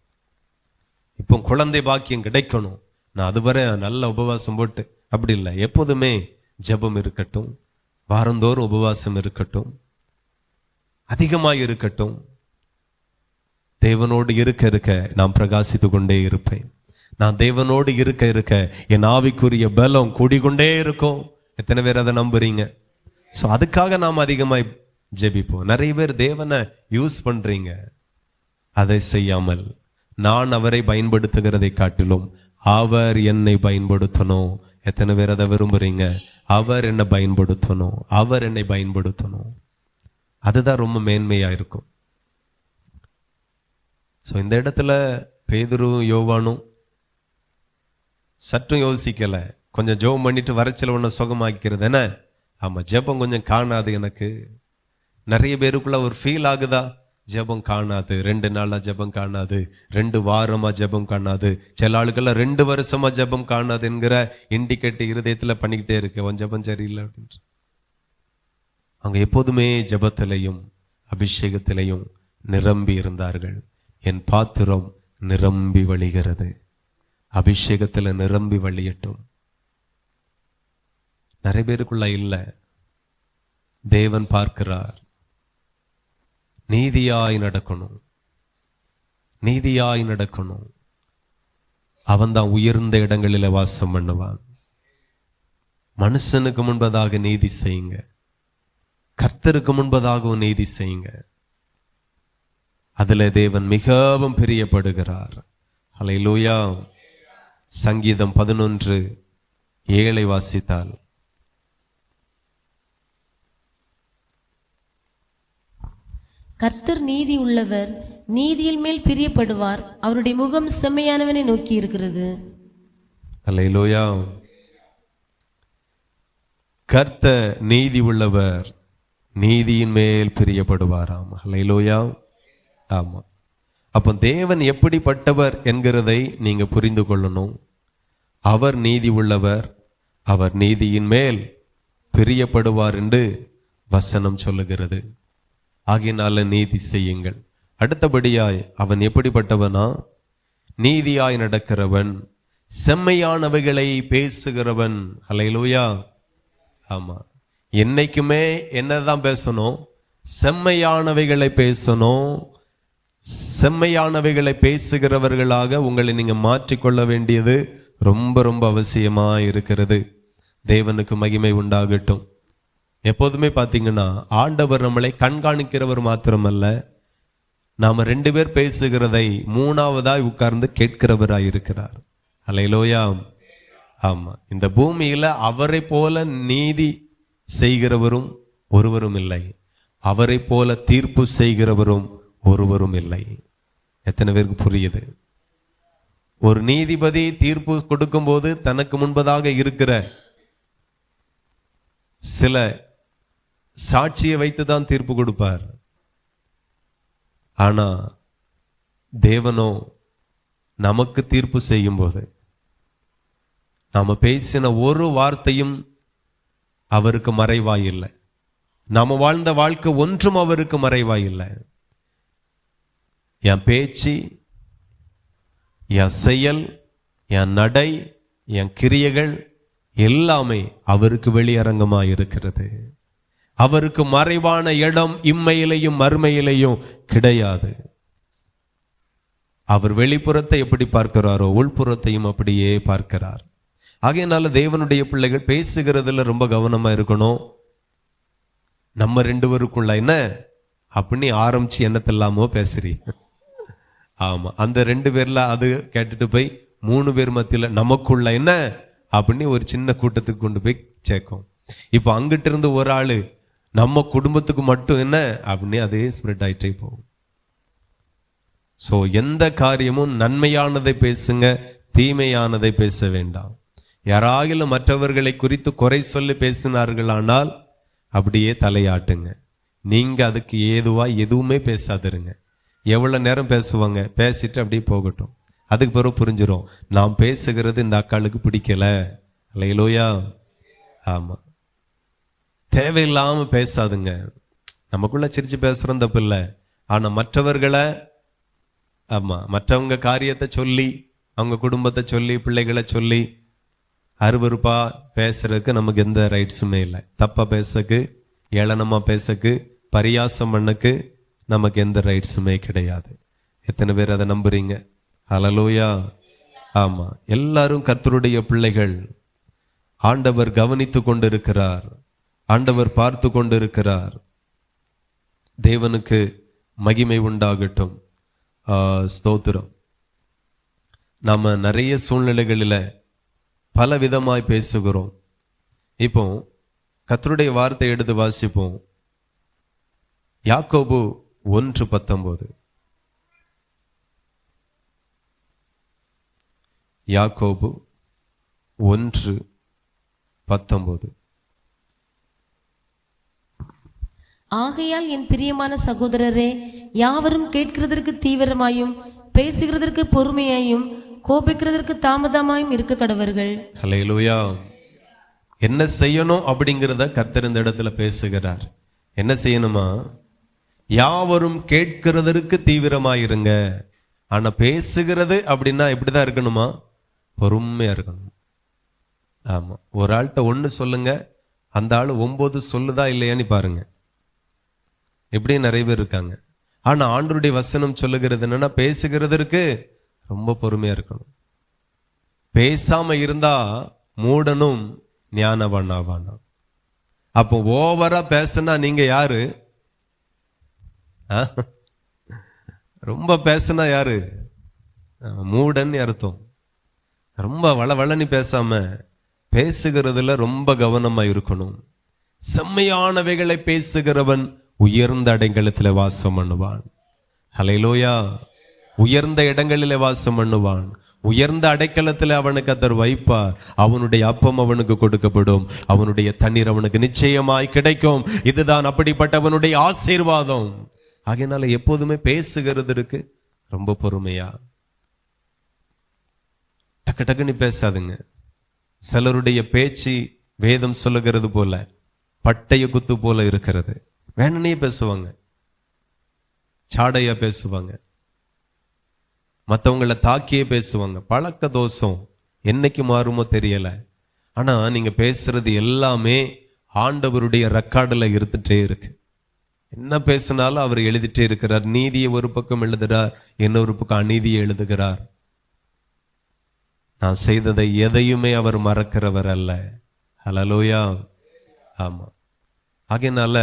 இப்போ குழந்தை பாக்கியம் கிடைக்கணும், நான் அதுவரை நல்ல உபவாசம் போட்டு, அப்படி இல்லை. எப்போதுமே ஜெபம் இருக்கட்டும், வாரந்தோறும் உபவாசம் இருக்கட்டும், அதிகமாக இருக்கட்டும். தேவனோடு இருக்க இருக்க நான் பிரகாசித்து கொண்டே இருப்பேன். நான் தேவனோடு இருக்க இருக்க என் ஆவிக்குரிய பலம் கூடிக்கொண்டே இருக்கும். எத்தனை பேர் அதை நம்புறீங்க? ஸோ அதுக்காக நாம் அதிகமாய் ஜெபிப்போம். நிறைய பேர் தேவனை யூஸ் பண்றீங்க, அதை செய்யாமல் நான் அவரை பயன்படுத்துகிறதை காட்டிலும் அவர் என்னை பயன்படுத்தணும். எத்தனை பேர் அதை விரும்புறீங்க? அவர் என்னை பயன்படுத்தணும், அவர் என்னை பயன்படுத்தணும். அதுதான் ரொம்ப மேன்மையா இருக்கும். ஸோ இந்த இடத்துல பேதுருவும் யோவானும் சற்றும் யோசிக்கல, கொஞ்சம் ஜெபம் பண்ணிட்டு வரைச்சல ஒன்று சுகமாக்கிறது என்ன. ஆமா, ஜெபம் கொஞ்சம் காணாது. எனக்கு நிறைய பேருக்குள்ள ஒரு ஃபீல் ஆகுதா, ஜெபம் காணாது, 2 நாளா ஜெபம் காணாது, 2 வாரமா ஜெபம் காணாது, சில ஆளுக்கெல்லாம் 2 வருஷமா ஜெபம் காணாது என்கிற இண்டிகேட் இருதயத்துல பண்ணிக்கிட்டே இருக்கு, உன் ஜெபம் சரியில்லை அப்படின்ற. அவங்க எப்போதுமே ஜெபத்திலையும் அபிஷேகத்திலையும் நிரம்பி இருந்தார்கள். என் பாத்திரம் நிரம்பி வழிகிறது, அபிஷேகத்துல நிரம்பி வழியட்டும். நிறைய பேருக்குள்ள இல்ல. தேவன் பார்க்கிறார், நீதியாய் நடக்கணும், நீதியாய் நடக்கணும். அவன் தான் உயர்ந்த இடங்களில வாசம் பண்ணுவான். மனுஷனுக்கு முன்பதாக நீதி செய்யுங்க, கர்த்தருக்கு முன்பதாகவும் நீதி செய்யுங்க. அதுல தேவன் மிகவும் பிரியப்படுகிறார். ஹல்லேலூயா. சங்கீதம் 11:7 வாசித்தால், கர்த்தர் நீதி உள்ளவர், நீதியில் மேல் பிரியப்படுவார், அவருடைய முகம் செம்மையானவனை நோக்கி இருக்கிறது. ஹல்லேலூயா. கர்த்தர் நீதி உள்ளவர், நீதியின் மேல் பிரியப்படுவாராம். ஹல்லேலூயா. ஆமா, அப்போ தேவன் எப்படிப்பட்டவர் என்கிறதை நீங்க புரிந்து கொள்ளணும். அவர் நீதி உள்ளவர், அவர் நீதியின் மேல் பிரியப்படுவார் என்று வசனம் சொல்லுகிறது. ஆகையினால நீதி செய்யுங்கள். அடுத்தபடியாய் அவன் எப்படிப்பட்டவனா? நீதியாய் நடக்கிறவன், செம்மையானவைகளை பேசுகிறவன். அல்லேலூயா. ஆமா, என்னைக்குமே என்னதான் பேசணும்? செம்மையானவைகளை பேசணும். செம்மையானவைகளை பேசுகிறவர்களாக உங்களை நீங்க மாற்றிக்கொள்ள வேண்டியது ரொம்ப ரொம்ப அவசியமா இருக்கிறது. தேவனுக்கு மகிமை உண்டாகட்டும். எப்போதுமே பார்த்தீங்கன்னா ஆண்டவர் நம்மளை கண்காணிக்கிறவர் மாத்திரமல்ல, நாம 2 பேர் பேசுகிறதை 3ஆவதாய் உட்கார்ந்து கேட்கிறவராய் இருக்கிறார். அல்லேலூயா. ஆமா, இந்த பூமியில அவரை போல நீதி செய்கிறவரும் ஒருவரும் இல்லை, அவரை போல தீர்ப்பு செய்கிறவரும் ஒருவரும் இல்லை. எத்தனை பேருக்கு புரியுது? ஒரு நீதிபதி தீர்ப்பு கொடுக்கும்போது தனக்கு முன்பதாக இருக்கிற சில சாட்சியை வைத்துதான் தீர்ப்பு கொடுப்பார். ஆனா தேவனோ நமக்கு தீர்ப்பு செய்யும் போது நாம பேசின ஒரு வார்த்தையும் அவருக்கு மறைவாய் இல்லை. நாம வாழ்ந்த வாழ்க்கை ஒன்றும் அவருக்கு மறைவாய் இல்லை. என் பேச்சு, என் செயல், என் நடை, என் கிரியைகள் எல்லாமே அவருக்கு வெளியரங்கமாய் இருக்கிறது. அவருக்கு மறைவான இடம் இம்மையிலையும் மறுமையிலையும் கிடையாது. அவர் வெளிப்புறத்தை எப்படி பார்க்கிறாரோ உள்புறத்தையும் அப்படியே பார்க்கிறார். ஆகையினால தேவனுடைய பிள்ளைகள் பேசுகிறதுல ரொம்ப கவனமா இருக்கணும். நம்ம 2 பேருக்குள்ள என்ன அப்படின்னு ஆரம்பிச்சு என்னத்தெல்லாமோ பேசுறீங்க. ஆமா, அந்த 2 பேர்ல அது கேட்டுட்டு போய் 3 பேர் மத்தியில நமக்குள்ள என்ன அப்படின்னு ஒரு சின்ன கூட்டத்துக்கு கொண்டு போய் சேர்க்கும். இப்போ அங்கிட்ட இருந்து ஒரு ஆளு நம்ம குடும்பத்துக்கு மட்டும் என்ன அப்படின்னு அதே ஸ்ப்ரெட் ஆயிட்டே போகும். சோ எந்த காரியமும் நன்மையானதை பேசுங்க, தீமையானதை பேச வேண்டாம். யாராகிலும் மற்றவர்களை குறித்து குறை சொல்லி பேசினார்களானால் அப்படியே தலையாட்டுங்க. நீங்க அதுக்கு ஏதுவா எதுவுமே பேசாதிருங்க. எவ்வளவு நேரம் பேசுவாங்க, பேசிட்டு அப்படியே போகட்டும். அதுக்கு பிறகு புரிஞ்சிடும் நாம் பேசுகிறது இந்த அக்காளுக்கு பிடிக்கல. அல்லேலூயா. ஆமா, தேவையில்லாம பேசாதுங்க. நமக்குள்ள சிரிச்சு பேசுறோம் தப்பு இல்லை. ஆனா மற்றவர்களை, ஆமா, மற்றவங்க காரியத்தை சொல்லி, அவங்க குடும்பத்தை சொல்லி, பிள்ளைகளை சொல்லி அருவருப்பா பேசுறதுக்கு நமக்கு எந்த ரைட்ஸுமே இல்லை. தப்பா பேசக்கு, ஏளனமா பேசக்கு, பரியாசம் பண்ணக்கு நமக்கு எந்த ரைட்ஸுமே கிடையாது. எத்தனை பேர் அதை நம்புறீங்க? ஹல்லேலூயா. ஆமா, எல்லாரும் கர்த்தருடைய பிள்ளைகள். ஆண்டவர் கவனித்து கொண்டிருக்கிறார், ஆண்டவர் பார்த்து கொண்டிருக்கிறார். தேவனுக்கு மகிமை உண்டாகட்டும். ஸ்தோத்திரம். நாம நிறைய சூழ்நிலைகளில பல விதமாய் பேசுகிறோம். இப்போ கர்த்தருடைய வார்த்தை எடுத்து வாசிப்போம். யாக்கோபு 1:19. யாக்கோபு 1:19. ஆகையால் என் பிரியமான சகோதரரே, யாவரும் கேட்கிறதற்கு தீவிரமாயும் பேசுகிறதற்கு பொறுமையாயும் கோபிக்கிறதற்கு தாமதமாயும் இருக்க கடவர்கள். ஹல்லேலூயா. என்ன செய்யணும் அப்படிங்கிறத கர்த்தர் இந்த இடத்துல பேசுகிறார். என்ன செய்யணுமா? யாவரும் கேட்கிறதற்கு தீவிரமாயிருங்க. ஆனா பேசுகிறது அப்படின்னா எப்படிதான் இருக்கணுமா? பொறுமையா இருக்கணும். ஆமா, ஒரு ஆள்கிட்ட 1 சொல்லுங்க, அந்த ஆள் 9 சொல்லுதா இல்லையான்னு பாருங்க. இப்படி நிறைய பேர் இருக்காங்க. ஆனா ஆண்டவருடைய வசனம் சொல்லுகிறது என்னன்னா, பேசுகிறதற்கு ரொம்ப பொறுமையா இருக்கணும். பேசாம இருந்தா மூடனும் ஞானவானாவானா. அப்போ ஓவரா பேசுனா நீங்க யாரு? ரொம்ப பேசுனா யாரு? மூடன் அர்த்தம். ரொம்ப வளவளன்னு பேசாம பேசுகிறதுல ரொம்ப கவனமா இருக்கணும். செம்மையானவைகளை பேசுகிறவன் உயர்ந்த இடங்களில வாசம் பண்ணுவான். ஹல்லேலூயா. உயர்ந்த இடங்களிலே வாசம் பண்ணுவான். உயர்ந்த அடைக்கலத்தில் அவனுக்கு கர்த்தர் வைப்பார். அவனுடைய அப்பம் அவனுக்கு கொடுக்கப்படும், அவனுடைய தண்ணீர் அவனுக்கு நிச்சயமாய் கிடைக்கும். இதுதான் அப்படிப்பட்டவனுடைய ஆசீர்வாதம். ஆகையினால எப்போதுமே பேசுகிறதுக்கு ரொம்ப பொறுமையா, டக்கு டக்குன்னு பேசாதுங்க. சிலருடைய பேச்சு வேதம் சொல்லுகிறது போல பட்டய குத்து போல இருக்கிறது. வேணுனே பேசுவாங்க. சாடையா பேசுவாங்க, மற்றவங்களை தாக்கியே பேசுவாங்க. பழக்க தோஷம் என்னைக்கு மாறுமோ தெரியல. ஆனா நீங்க பேசுறது எல்லாமே ஆண்டவருடைய ரெக்கார்டுல இருந்துட்டே இருக்கு. என்ன பேசினாலும் அவர் எழுதிட்டே இருக்கிறார். நீதியை ஒரு பக்கம் எழுதுகிறார், இன்னொரு பக்கம் அநீதியை எழுதுகிறார். நான் செய்ததை எதையுமே அவர் மறக்கிறவர் அல்ல. ஹல்லேலூயா. ஆமா. ஆகையினால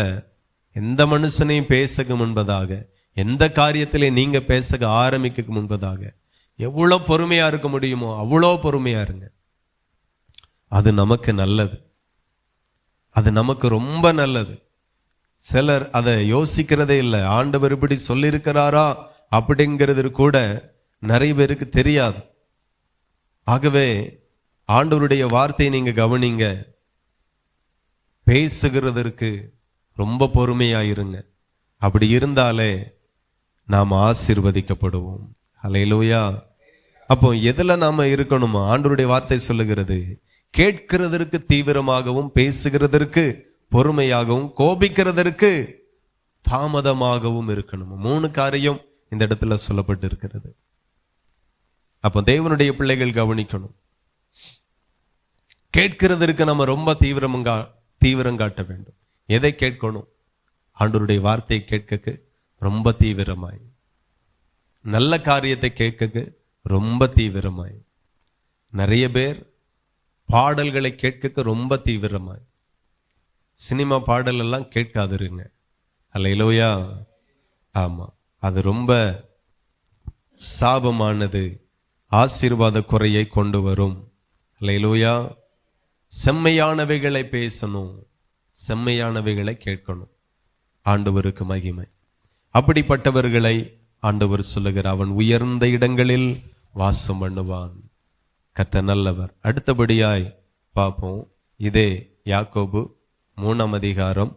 எந்த மனுஷனையும் பேசக்கு முன்பதாக, எந்த காரியத்திலே நீங்க பேச ஆரம்பிக்க முன்பதாக எவ்வளவு பொறுமையா இருக்க முடியுமோ அவ்வளோ பொறுமையா இருங்க. அது நமக்கு நல்லது, அது நமக்கு ரொம்ப நல்லது. சிலர் அதை யோசிக்கிறதே இல்லை. ஆண்டவர் இப்படி சொல்லியிருக்கிறாரா அப்படிங்கிறது கூட நிறைய பேருக்கு தெரியாது. ஆகவே ஆண்டவருடைய வார்த்தையை நீங்க கவனிங்க. பேசுகிறதற்கு ரொம்ப பொறுமையாயிருங்க. அப்படி இருந்தாலே நாம் ஆசீர்வதிக்கப்படுவோம். ஹல்லேலூயா. அப்போ எதுல நாம இருக்கணுமா? ஆண்டவருடைய வார்த்தை சொல்லுகிறது, கேட்கிறதற்கு தீவிரமாகவும், பேசுகிறதற்கு பொறுமையாகவும், கோபிக்கிறதற்கு தாமதமாகவும் இருக்கணும். 3 காரியம் இந்த இடத்துல சொல்லப்பட்டு இருக்கிறது. அப்போ தேவனுடைய பிள்ளைகள் கவனிக்கணும். கேட்கிறதற்கு நம்ம ரொம்ப தீவிரம் காட்ட வேண்டும். எதை கேட்கணும்? ஆண்டவருடைய வார்த்தையை கேட்க ரொம்ப தீவிரமாய், நல்ல காரியத்தை கேட்க ரொம்ப தீவிரமாய். நிறைய பேர் பாடல்களை கேட்க ரொம்ப தீவிரமாய். சினிமா பாடல் எல்லாம் கேட்காதுருங்க. ஹல்லேலூயா. ஆமா, அது ரொம்ப சாபமானது, ஆசீர்வாத குறையை கொண்டு வரும். ஹல்லேலூயா. செம்மையானவைகளை பேசணும், செம்மையானவைகளை கேட்கணும். ஆண்டவருக்கு மகிமை. அப்படிப்பட்டவர்களை ஆண்டவர் சொல்லுகிறார், அவன் உயர்ந்த இடங்களில் வாசம் பண்ணுவான். கர்த்தர் நல்லவர். அடுத்தபடியாய் பார்ப்போம். இதே யாக்கோபு 3ஆம் அதிகாரம்,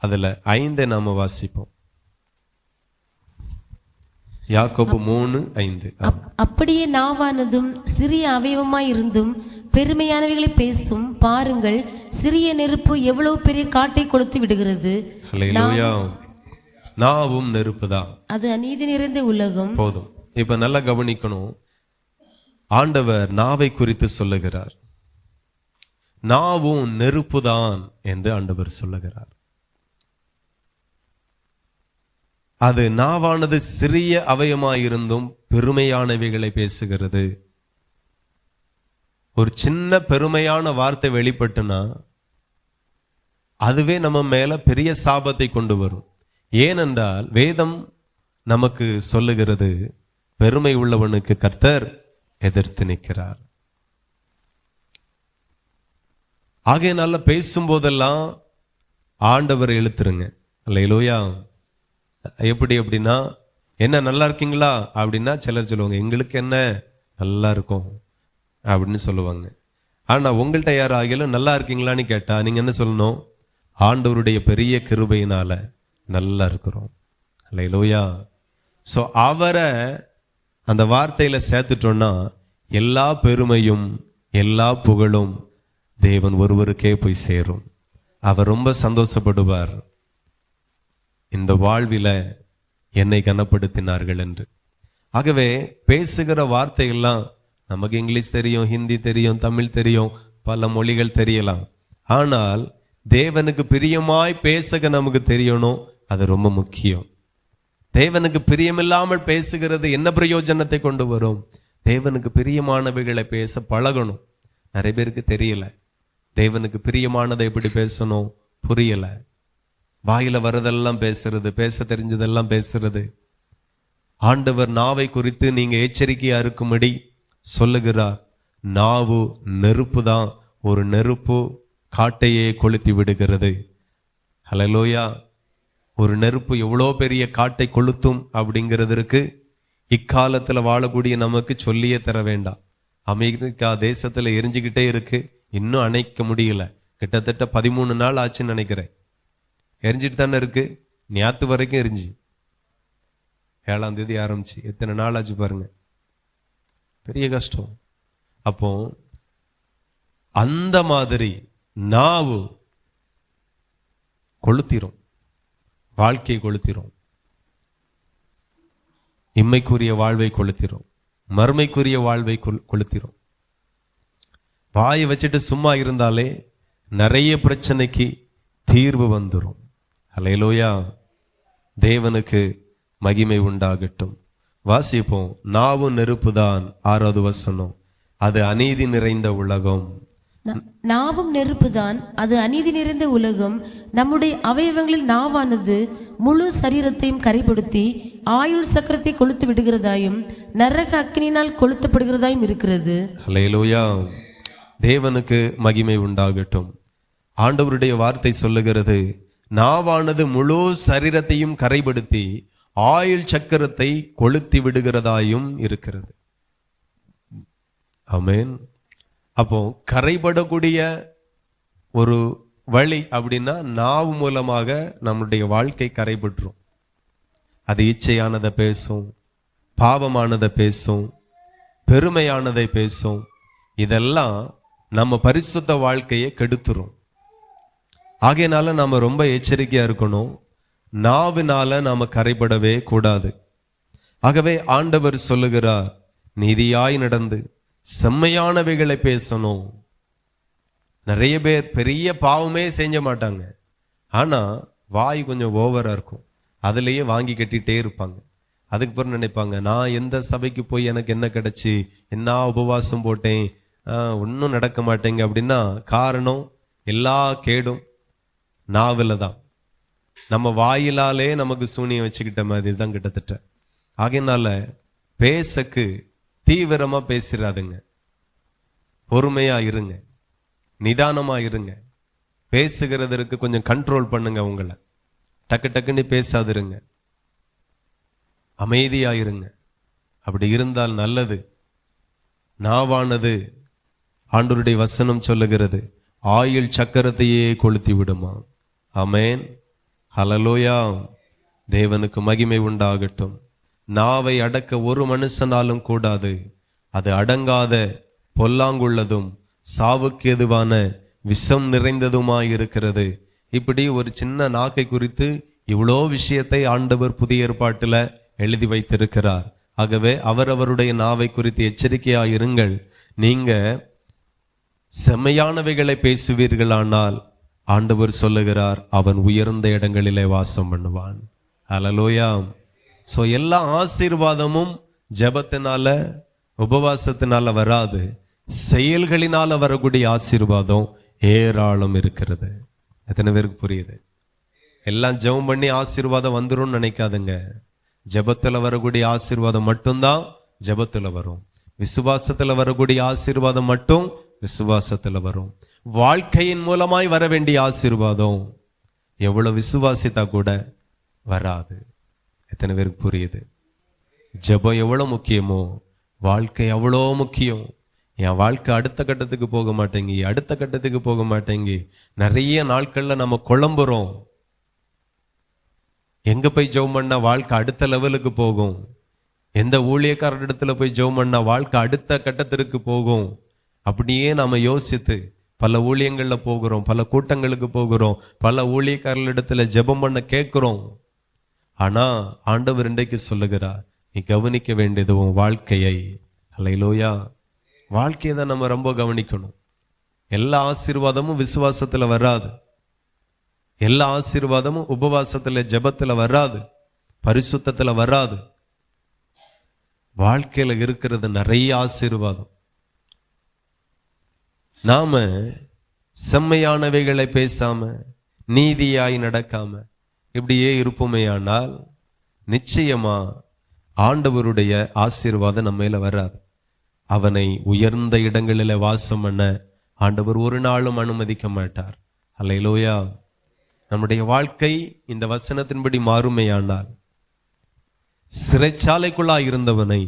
அதுல 5 நாம வாசிப்போம். யாக்கோபு 3:5. அப்படியே நாவானதும் சிறிய அவயவமாய் இருந்தும் பெருமையானவைகளை பேசும். பாருங்கள், சிறிய நெருப்பு எவ்வளவு பெரிய காட்டை கொளுத்து விடுகிறது. ஹல்லேலூயா. நாவும் நெருப்பு தான், அது அநீதி நிறைந்த உலகம். போதும். இப்ப நல்லா கவனிக்கணும். ஆண்டவர் நாவை குறித்து சொல்லுகிறார். நாவும் நெருப்புதான் என்று ஆண்டவர் சொல்லுகிறார். அது நாவானது சிறிய அவயமாயிருந்தும் பெருமையானவைகளை பேசுகிறது. ஒரு சின்ன பெருமையான வார்த்தை வெளிப்பட்டுனா அதுவே நம்ம மேல பெரிய சாபத்தை கொண்டு வரும். ஏனென்றால் வேதம் நமக்கு சொல்லுகிறது, பெருமை உள்ளவனுக்கு கர்த்தர் எதிர்த்து நிற்கிறார். ஆகையினால பேசும்போதெல்லாம் ஆண்டவர் இழுத்துருங்க. அல்லேலூயா. எப்படி அப்படின்னா, என்ன நல்லா இருக்கீங்களா அப்படின்னா சிலர் சொல்லுவாங்க, எங்களுக்கு என்ன நல்லா இருக்கும் அப்படின்னு சொல்லுவாங்க. ஆனா உங்கள்கிட்ட யார் ஆகிலும் நல்லா இருக்கீங்களான்னு கேட்டா நீங்க என்ன சொல்லணும்? ஆண்டவருடைய பெரிய கிருபையினால நல்லா இருக்கிறோம். அல்லேலூயா. ஸோ அவரை அந்த வார்த்தையில சேர்த்துட்டோம்னா எல்லா பெருமையும் எல்லா புகழும் தேவன் ஒருவருக்கே போய் சேரும். அவர் ரொம்ப சந்தோஷப்படுவார், இந்த வாழ்வில என்னை கனப்படுத்தினார்கள் என்று. ஆகவே பேசுகிற வார்த்தையெல்லாம் நமக்கு இங்கிலீஷ் தெரியும், ஹிந்தி தெரியும், தமிழ் தெரியும், பல மொழிகள் தெரியலாம். ஆனால் தேவனுக்கு பிரியமாய் பேசுக நமக்கு தெரியணும். அது ரொம்ப முக்கியம். தேவனுக்கு பிரியமில்லாமல் பேசுகிறது என்ன பிரயோஜனத்தை கொண்டு வரும்? தேவனுக்கு பிரியமானவைகளை பேச பழகணும். நிறைய பேருக்கு தெரியல, தேவனுக்கு பிரியமானதை எப்படி பேசணும் புரியல. வாயில வரதெல்லாம் பேசுறது, பேச தெரிஞ்சதெல்லாம் பேசுறது. ஆண்டவர் நாவை குறித்து நீங்க எச்சரிக்கையா இருக்கும்படி சொல்லுகிறார். நாவு நெருப்பு தான். ஒரு நெருப்பு காட்டையே கொளுத்தி விடுகிறது. ஹல்லேலூயா. ஒரு நெருப்பு எவ்வளோ பெரிய காட்டை கொளுத்தும் அப்படிங்கிறதுக்கு இக்காலத்துல வாழக்கூடிய நமக்கு சொல்லியே தர வேண்டாம். அமெரிக்கா தேசத்துல எரிஞ்சுக்கிட்டே இருக்கு, இன்னும் அணைக்க முடியல. கிட்டத்தட்ட 13 நாள் ஆச்சுன்னு நினைக்கிறேன். எரிஞ்சிட்டு தானே இருக்கு. ஞாத்து வரைக்கும் எரிஞ்சு 7ஆம் தேதி ஆரம்பிச்சு எத்தனை நாள் ஆச்சு பாருங்க. பெரிய கஷ்டம். அப்போ அந்த மாதிரி நாவு கொளுத்திரும், வாழ்க்கையை கொளுத்திரும். இம்மைக்குரிய வாழ்வை கொளுத்திரும், மறுமைக்குரிய வாழ்வை கொளுத்திரும். வாயை வச்சுட்டு சும்மா இருந்தாலே நிறைய பிரச்சனைக்கு தீர்வு வந்துடும். அல்லேலூயா, தேவனுக்கு மகிமை உண்டாகட்டும். வாசிப்போம். நாவும் நெருப்புதான், 6வது வசனம். அது அநீதி நிறைந்த உலகம். நாவும் நெருப்புதான், அது அநீதி நிறைந்த உலகம். நம்முடைய அவயவங்களில் நாவானது முழு சரீரத்தையும் கரைப்படுத்தி ஆயுள் சக்கரத்தை கொளுத்து விடுகிறதாயும் நரக அக்கினியினால் கொளுத்தப்படுகிறதாயும் இருக்கிறது. அல்லேலூயா, தேவனுக்கு மகிமை உண்டாகட்டும். ஆண்டவருடைய வார்த்தை சொல்லுகிறது, நாவானது முழு சரீரத்தையும் கரைப்படுத்தி ஆயுள் சக்கரத்தை கொளுத்தி விடுகிறதாயும் இருக்கிறது. ஆமென். அப்போ கரைபடக்கூடிய ஒரு வழி அப்படின்னா நாவு மூலமாக நம்முடைய வாழ்க்கை கரைபற்றும். அது இச்சையானதை பேசும், பாவமானதை பேசும், பெருமையானதை பேசும். இதெல்லாம் நம்ம பரிசுத்த வாழ்க்கையை கெடுத்துரும். ஆகையினால நாம ரொம்ப எச்சரிக்கையா இருக்கணும். நாவினால நாம கரைபடவே கூடாது. ஆகவே ஆண்டவர் சொல்லுகிறார், நீதியாய் நடந்து செம்மையானவைகளை பேசணும். நிறைய பேர் பெரிய பாவமே செஞ்ச மாட்டாங்க, ஆனா வாய் கொஞ்சம் ஓவரா இருக்கும், அதுலயே வாங்கி கட்டிட்டே இருப்பாங்க. அதுக்கு பிறகு நினைப்பாங்க, நான் எந்த சபைக்கு போய் எனக்கு என்ன கிடைச்சி, என்ன உபவாசம் போட்டேன், ஒன்றும் நடக்க மாட்டேங்க. அப்படின்னா காரணம் எல்லா கேடும் நாவில் தான். நம்ம வாயிலாலே நமக்கு சூனியம் வச்சுக்கிட்ட மாதிரி தான் கிட்டத்தட்ட. ஆகையினால பேசக்கு தீவிரமா பேசிடாதுங்க, பொறுமையா இருங்க, நிதானமா இருங்க. பேசுகிறதற்கு கொஞ்சம் கண்ட்ரோல் பண்ணுங்க. உங்களை டக்கு டக்குன்னு பேசாதிருங்க, அமைதியா இருங்க. அப்படி இருந்தால் நல்லது. நாவானது ஆண்டவருடைய வசனம் சொல்லுகிறது, ஆயுள் சக்கரத்தையே கொளுத்தி விடுமா. ஆமென், ஹல்லேலூயா. தேவனுக்கு மகிமை உண்டாகட்டும். நாவை அடக்க ஒரு மனுஷனாலும் கூடாது, அது அடங்காத பொல்லாங்குள்ளதும் சாவுக்கு எதுவான விஷம் நிறைந்ததுமாய் இருக்கிறது. இப்படி ஒரு சின்ன நாக்கை குறித்து இவ்வளோ விஷயத்தை ஆண்டவர் புதிய ஏற்பாட்டில் எழுதி வைத்திருக்கிறார். ஆகவே அவரவருடைய நாவை குறித்து எச்சரிக்கையாக இருங்கள். நீங்க செம்மையானவைகளை பேசுவீர்களானால் ஆண்டவர் சொல்லுகிறார், அவன் உயர்ந்த இடங்களிலே வாசம் பண்ணுவான். அல்லேலூயா. சோ எல்லா ஆசீர்வாதமும் ஜெபத்தினால உபவாசத்தினால வராது, செயல்களினால வரக்கூடிய ஆசீர்வாதம் ஏராளம் இருக்கிறது. எத்தனை பேருக்கு புரியுது? எல்லாம் ஜெபம் பண்ணி ஆசீர்வாதம் வந்துரும் நினைக்காதுங்க. ஜெபத்துல வரக்கூடிய ஆசீர்வாதம் மட்டும்தான் ஜெபத்துல வரும். விசுவாசத்துல வரக்கூடிய ஆசீர்வாதம் மட்டும் விசுவாசத்துல வரும். வாழ்க்கையின் மூலமாய் வர வேண்டிய ஆசீர்வாதம் எவ்வளவு விசுவாசித்தா கூட வராது. எத்தனை பேருக்கு புரியுது? ஜெபம் எவ்வளவு முக்கியமோ வாழ்க்கை அவ்வளோ முக்கியம். என் வாழ்க்கை அடுத்த கட்டத்துக்கு போக மாட்டேங்கி, அடுத்த கட்டத்துக்கு போக மாட்டேங்கி. நிறைய நாட்கள்ல நம்ம குழம்புறோம். எங்க போய் ஜெபம் பண்ணா வாழ்க்கை அடுத்த லெவலுக்கு போகும், எந்த ஊழியக்காரர் இடத்துல போய் ஜெபம் பண்ணா வாழ்க்கை அடுத்த கட்டத்திற்கு போகும். அப்படியே நாம யோசித்து பல ஊழியங்கள்ல போகிறோம், பல கூட்டங்களுக்கு போகிறோம், பல ஊழியக்காரர்களிடத்துல ஜெபம் பண்ண கேட்கிறோம். ஆனா ஆண்டவர் இன்றைக்கு சொல்லுகிறார், நீ கவனிக்க வேண்டியது உன் வாழ்க்கையை. அல்லேலூயா. வாழ்க்கையை தான் நம்ம ரொம்ப கவனிக்கணும். எல்லா ஆசீர்வாதமும் விசுவாசத்துல வராது, எல்லா ஆசீர்வாதமும் உபவாசத்துல ஜெபத்துல வராது, பரிசுத்தத்துல வராது. வாழ்க்கையில இருக்கிறது நிறைய ஆசீர்வாதம். நாம செம்மையானவைகளை பேசாம நீதியாய் நடக்காம இப்படியே இருப்போமேயானால் நிச்சயமா ஆண்டவருடைய ஆசீர்வாதம் நம்ம மேல வராது. அவனை உயர்ந்த இடங்களில வாசம் பண்ண ஆண்டவர் ஒரு நாளும் அனுமதிக்க மாட்டார். அல்லேலூயா. நம்முடைய வாழ்க்கை இந்த வசனத்தின்படி மாறுமையானால் சிறைச்சாலைக்குள்ளாய் இருந்தவனை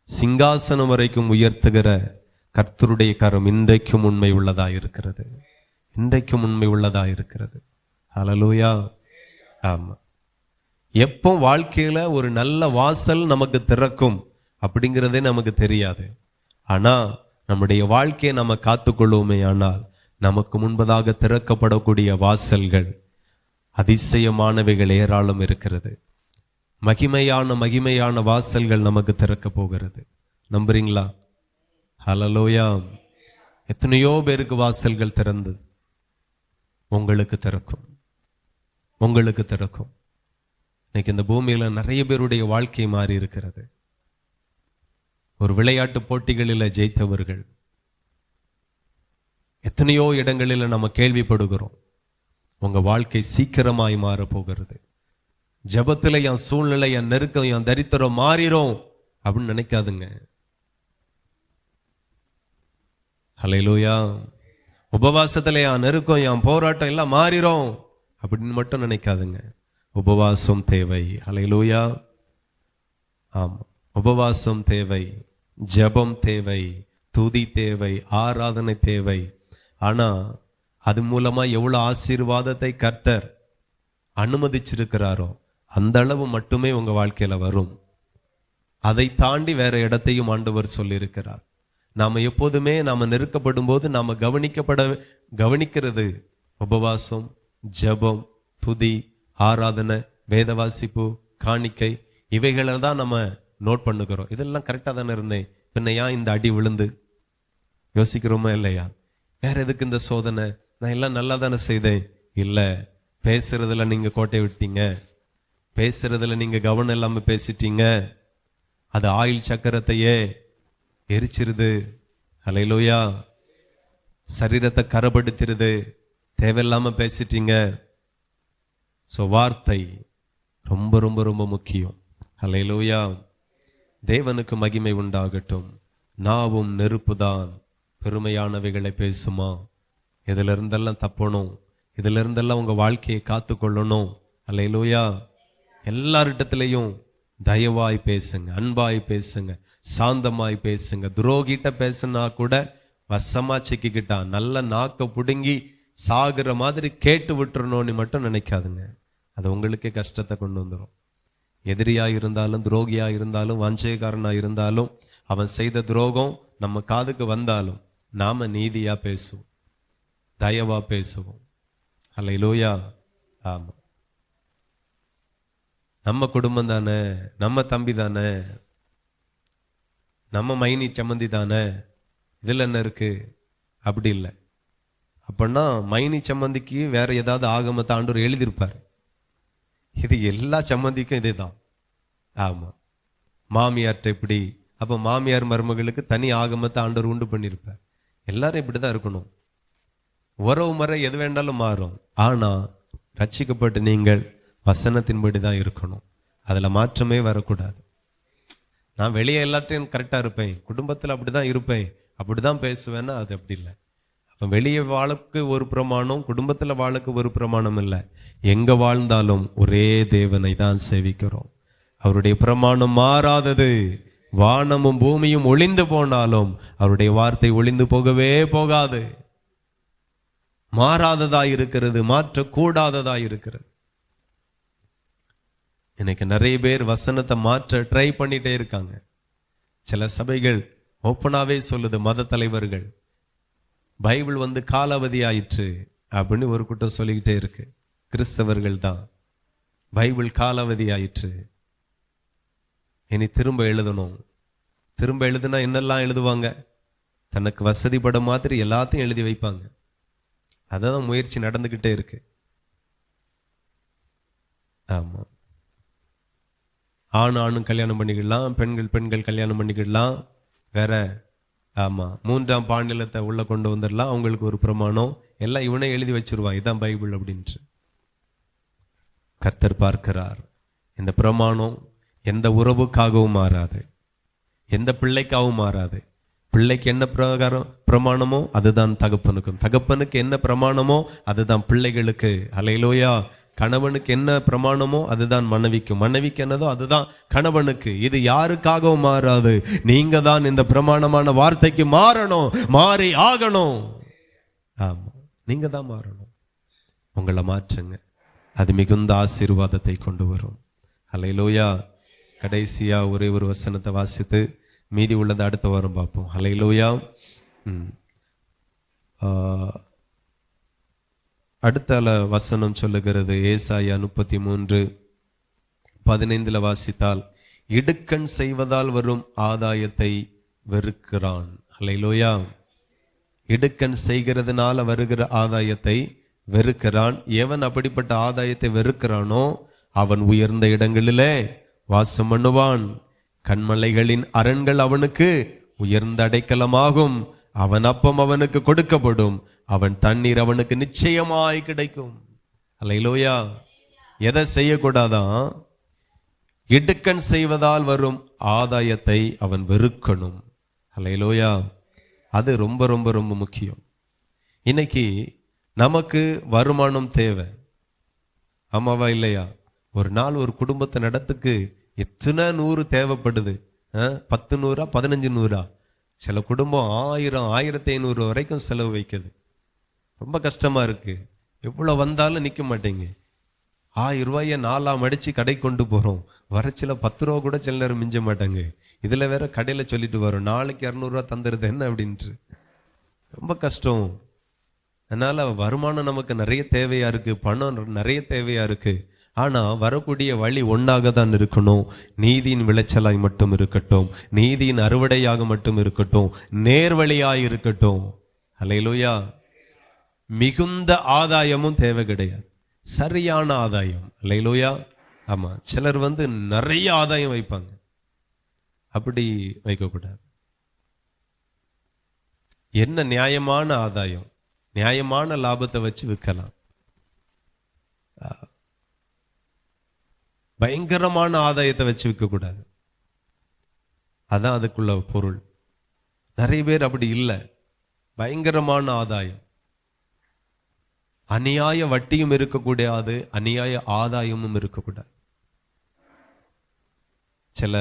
சிங்காசனம் வரைக்கும் உயர்த்துகிற கர்த்தருடைய கரம் இன்றைக்கும் உண்மை உள்ளதா இருக்கிறது, இன்றைக்கும் உண்மை உள்ளதா இருக்கிறது. ஹல்லேலூயா. ஆமா. எப்போ வாழ்க்கையில ஒரு நல்ல வாசல் நமக்கு திறக்கும் அப்படிங்கிறதே நமக்கு தெரியாது. ஆனா நம்முடைய வாழ்க்கையை நம்ம காத்துக்கொள்வோமே ஆனால் நமக்கு முன்பதாக திறக்கப்படக்கூடிய வாசல்கள் அதிசயமானவைகள் ஏராளம் இருக்கிறது. மகிமையான வாசல்கள் நமக்கு திறக்க போகிறது. நம்புறீங்களா? ஹல்லேலூயா. எத்தனையோ பேருக்கு வாசல்கள் திறந்தது. உங்களுக்கு திறக்கும், உங்களுக்கு திறக்கும். இன்னைக்கு இந்த பூமியில நிறைய பேருடைய வாழ்க்கை மாறி இருக்கிறது. ஒரு விளையாட்டு போட்டிகளில் ஜெயித்தவர்கள் எத்தனையோ இடங்களில் நம்ம கேள்விப்படுகிறோம். உங்க வாழ்க்கை சீக்கிரமாய் மாற போகிறது. ஜெபத்துல என் சூழ்நிலை, என் நெருக்கம், என் தரித்திரம் மாறிரும் அப்படின்னு நினைக்காதுங்க. ஹல்லேலூயா. உபவாசத்துல என் நெருக்கம், என் போராட்டம் எல்லாம் மாறிரும் அப்படின்னு மட்டும் நினைக்காதுங்க. உபவாசம் தேவை. ஹல்லேலூயா. ஆமா, உபவாசம் தேவை, ஜெபம் தேவை, துதி தேவை, ஆராதனை தேவை. ஆனா அது மூலமா எவ்வளவு ஆசீர்வாதத்தை கர்த்தர் அனுமதிச்சிருக்கிறாரோ அந்த அளவு மட்டுமே உங்க வாழ்க்கையில வரும். அதை தாண்டி வேற இடத்தையும் ஆண்டவர் சொல்லியிருக்கிறார். நாம எப்போதுமே நாம நெருக்கப்படும் போது நாம கவனிக்கிறது உபவாசம், ஜெபம், துதி, ஆராதனை, வேத வாசிப்பு, காணிக்கை, இவைகளை தான் நம்ம நோட் பண்ணுகிறோம். இதெல்லாம் கரெக்டா தானே இருந்தேன், பின்ன ஏன் இந்த அடி விழுந்து யோசிக்கிறோமா இல்லையா? வேற எதுக்கு இந்த சோதனை? நான் எல்லாம் நல்லா தானே செய்தேன். இல்ல, பேசுறதுல நீங்க கோட்டை விட்டீங்க, பேசுறதுல நீங்க கவனம் இல்லாம பேசிட்டீங்க. அது ஆயில் சக்கரத்தையே எரிச்சிருது. ஹல்லேலூயா. சரீரத்தை கரப்படுத்திருது. தேவையில்லாம பேசிட்டீங்க. சோ வார்த்தை ரொம்ப ரொம்ப ரொம்ப முக்கியம். ஹல்லேலூயா. தேவனுக்கு மகிமை உண்டாகட்டும். நாவும் நெருப்புதான், பெருமையானவைகளை பேசுமா. இதுல இருந்தெல்லாம் தப்பணும், இதுல இருந்தெல்லாம் உங்க வாழ்க்கையை காத்து கொள்ளணும். ஹல்லேலூயா. எல்லாரிடத்திலையும் தயவாய் பேசுங்க, அன்பாய் பேசுங்க, சாந்தமாய் பேசுங்க. துரோகிட்ட பேசுனா கூட வசமா சிக்கிக்கிட்டான், நல்ல நாக்க புடுங்கி சாகுற மாதிரி கேட்டு விட்டுறணும்னு மட்டும் நினைக்காதுங்க. அது உங்களுக்கே கஷ்டத்தை கொண்டு வந்துடும். எதிரியா இருந்தாலும், துரோகியா இருந்தாலும், வஞ்சகக்காரனா இருந்தாலும், அவன் செய்த துரோகம் நம்ம காதுக்கு வந்தாலும் நாம நீதியா பேசுவோம், தயவா பேசுவோம். ஹல்லேலூயா. ஆமா, நம்ம குடும்பம் தானே, நம்ம தம்பி தானே, நம்ம மைனி சம்மந்தி தானே, இதுல என்ன இருக்கு? அப்படி இல்லை. அப்படின்னா மைனி சம்மந்திக்கு வேற ஏதாவது ஆகமத்தை ஆண்டவர் எழுதியிருப்பார். இது எல்லா சம்மந்திக்கும் இதேதான். ஆமா, மாமியார்ட்ட இப்படி, அப்ப மாமியார் மருமகளுக்கு தனி ஆகமத்தை ஆண்டவர் உண்டு பண்ணியிருப்பார். எல்லாரும் இப்படிதான் இருக்கணும். உறவு முறை எது வேண்டாலும் மாறும். ஆனா ரட்சிக்கப்பட்டு நீங்கள் வசனத்தின்படி தான் இருக்கணும். அதுல மாற்றமே வரக்கூடாது. நான் வெளியே எல்லாத்தையும் கரெக்டா இருப்பேன், குடும்பத்துல அப்படிதான் இருப்பேன், அப்படிதான் பேசுவேன்னா அது அப்படி இல்லை. அப்ப வெளியே வாழுக்கு ஒரு பிரமாணம், குடும்பத்துல வாழுக்கு ஒரு பிரமாணம் இல்லை. எங்க வாழ்ந்தாலும் ஒரே தேவனை தான் சேவிக்கிறோம். அவருடைய பிரமாணம் மாறாதது. வானமும் பூமியும் ஒளிந்து போனாலும் அவருடைய வார்த்தை ஒளிந்து போகவே போகாது. மாறாததா இருக்கிறது, மாற்றக்கூடாததா இருக்கிறது. இன்னைக்கு நிறைய பேர் வசனத்தை மாற்ற ட்ரை பண்ணிட்டே இருக்காங்க. சில சபைகள் ஓப்பனாவே சொல்லுது, மத தலைவர்கள், பைபிள் காலாவதி ஆயிற்று அப்படின்னு ஒரு கூட்டம் சொல்லிக்கிட்டே இருக்கு. கிறிஸ்தவர்கள் தான் பைபிள் காலாவதி ஆயிற்று, இனி திரும்ப எழுதணும். திரும்ப எழுதுனா என்னெல்லாம் எழுதுவாங்க? தனக்கு வசதிப்பட மாதிரி எல்லாத்தையும் எழுதி வைப்பாங்க. அதான் முயற்சி நடந்துகிட்டே இருக்கு. ஆமா, ஆணும் கல்யாணம் பண்ணிக்கிடலாம், பெண்கள் கல்யாணம் பண்ணிக்கிடலாம். வேற ஆமா, 3ஆம் பாண்டிலத்தை உள்ள கொண்டு வந்துடலாம். அவங்களுக்கு ஒரு பிரமாணம் எல்லாம் இவனே எழுதி வச்சிருவான், இதான் பைபிள் அப்படின்ட்டு. கர்த்தர் பார்க்கிறார். இந்த பிரமாணம் எந்த உறவுக்காகவும் மாறாது, எந்த பிள்ளைக்காகவும் மாறாது. பிள்ளைக்கு என்ன பிரமாணமோ அதுதான் தகப்பனுக்கும், தகப்பனுக்கு என்ன பிரமாணமோ அதுதான் பிள்ளைகளுக்கு. ஹல்லேலூயா. கணவனுக்கு என்ன பிரமாணமோ அதுதான் மனைவிக்கும், மனைவிக்கு என்னதோ அதுதான் கணவனுக்கு. இது யாருக்காகவும் மாறாது. நீங்க தான் இந்த பிரமாணமான வார்த்தைக்கு மாறணும், மாறி ஆகணும். ஆமா, நீங்க தான் மாறணும். உங்களை மாற்றுங்க, அது மிகுந்த ஆசீர்வாதத்தை கொண்டு வரும். ஹல்லேலூயா. கடைசியா ஒரே ஒரு வசனத்தை வாசித்து மீதி உள்ளதை அடுத்த வாரம் பார்ப்போம். ஹல்லேலூயா. அடுத்த வசனம் சொல்லுகிறது, ஏசாயா 33 15 வாசித்தால், இடுக்கண் செய்வதால் வரும் ஆதாயத்தை வெறுக்கிறான். அல்லேலூயா. இடுக்கண் செய்கிறதுனால வருகிற ஆதாயத்தை வெறுக்கிறான். எவன் அப்படிப்பட்ட ஆதாயத்தை வெறுக்கிறானோ அவன் உயர்ந்த இடங்களிலே வாசம் பண்ணுவான். கண்மலைகளின் அரண்கள் அவனுக்கு உயர்ந்த அடைக்கலமாகும். அவன் அப்பம் அவனுக்கு கொடுக்கப்படும், அவன் தண்ணீர் அவனுக்கு நிச்சயமாய் கிடைக்கும். அல்லேலூயா. எதை செய்யக்கூடாதான்? இடுக்கண் செய்வதால் வரும் ஆதாயத்தை அவன் வெறுக்கணும். அல்லேலூயா. அது ரொம்ப ரொம்ப ரொம்ப முக்கியம். இன்னைக்கு நமக்கு வருமானம் தேவை, ஆமாவா இல்லையா? ஒரு நாள் ஒரு குடும்பத்தை நடத்துக்கு எத்தனை 100 தேவைப்படுது? 10 100 15 100? சில குடும்பம் 1000 1500 வரைக்கும் செலவு வைக்குது. ரொம்ப கஷ்டமா இருக்கு. எவ்வளவு வந்தாலும் நிக்க மாட்டேங்க. 1000 ரூபாயை 4ஆ மடிச்சு கடை கொண்டு போறோம். வரச்சில 10 ரூபா கூட சில நேரம் மிஞ்ச மாட்டாங்க. இதுல வேற கடையில சொல்லிட்டு வரோம், நாளைக்கு 200 ரூபா தந்துருது என்ன அப்படின்ட்டு. ரொம்ப கஷ்டம். அதனால வருமானம் நமக்கு நிறைய தேவையா இருக்கு, பணம் நிறைய தேவையா இருக்கு. ஆனா வரக்கூடிய வழி ஒன்னாக தான் இருக்கணும். நீதியின் விளைச்சலாய் மட்டும் இருக்கட்டும், நீதியின் அறுவடையாக மட்டும் இருக்கட்டும், நேர்வழியாய் இருக்கட்டும். அல்லேலூயா. மிகுந்த ஆதாயமும் தேவை கிடையாது, சரியான ஆதாயம். அல்லேலூயா. ஆமா, சிலர் நிறைய ஆதாயம் வைப்பாங்க. அப்படி வைக்கக்கூடாது. என்ன நியாயமான ஆதாயம், நியாயமான லாபத்தை வச்சு விற்கலாம். பயங்கரமான ஆதாயத்தை வச்சு விற்கக்கூடாது. அதான் அதுக்குள்ள பொருள். நிறைய பேர் அப்படி இல்லை. பயங்கரமான ஆதாயம், அநியாய வட்டியும் இருக்கக்கூடாது, அநியாய ஆதாயமும் இருக்கக்கூடாது. சில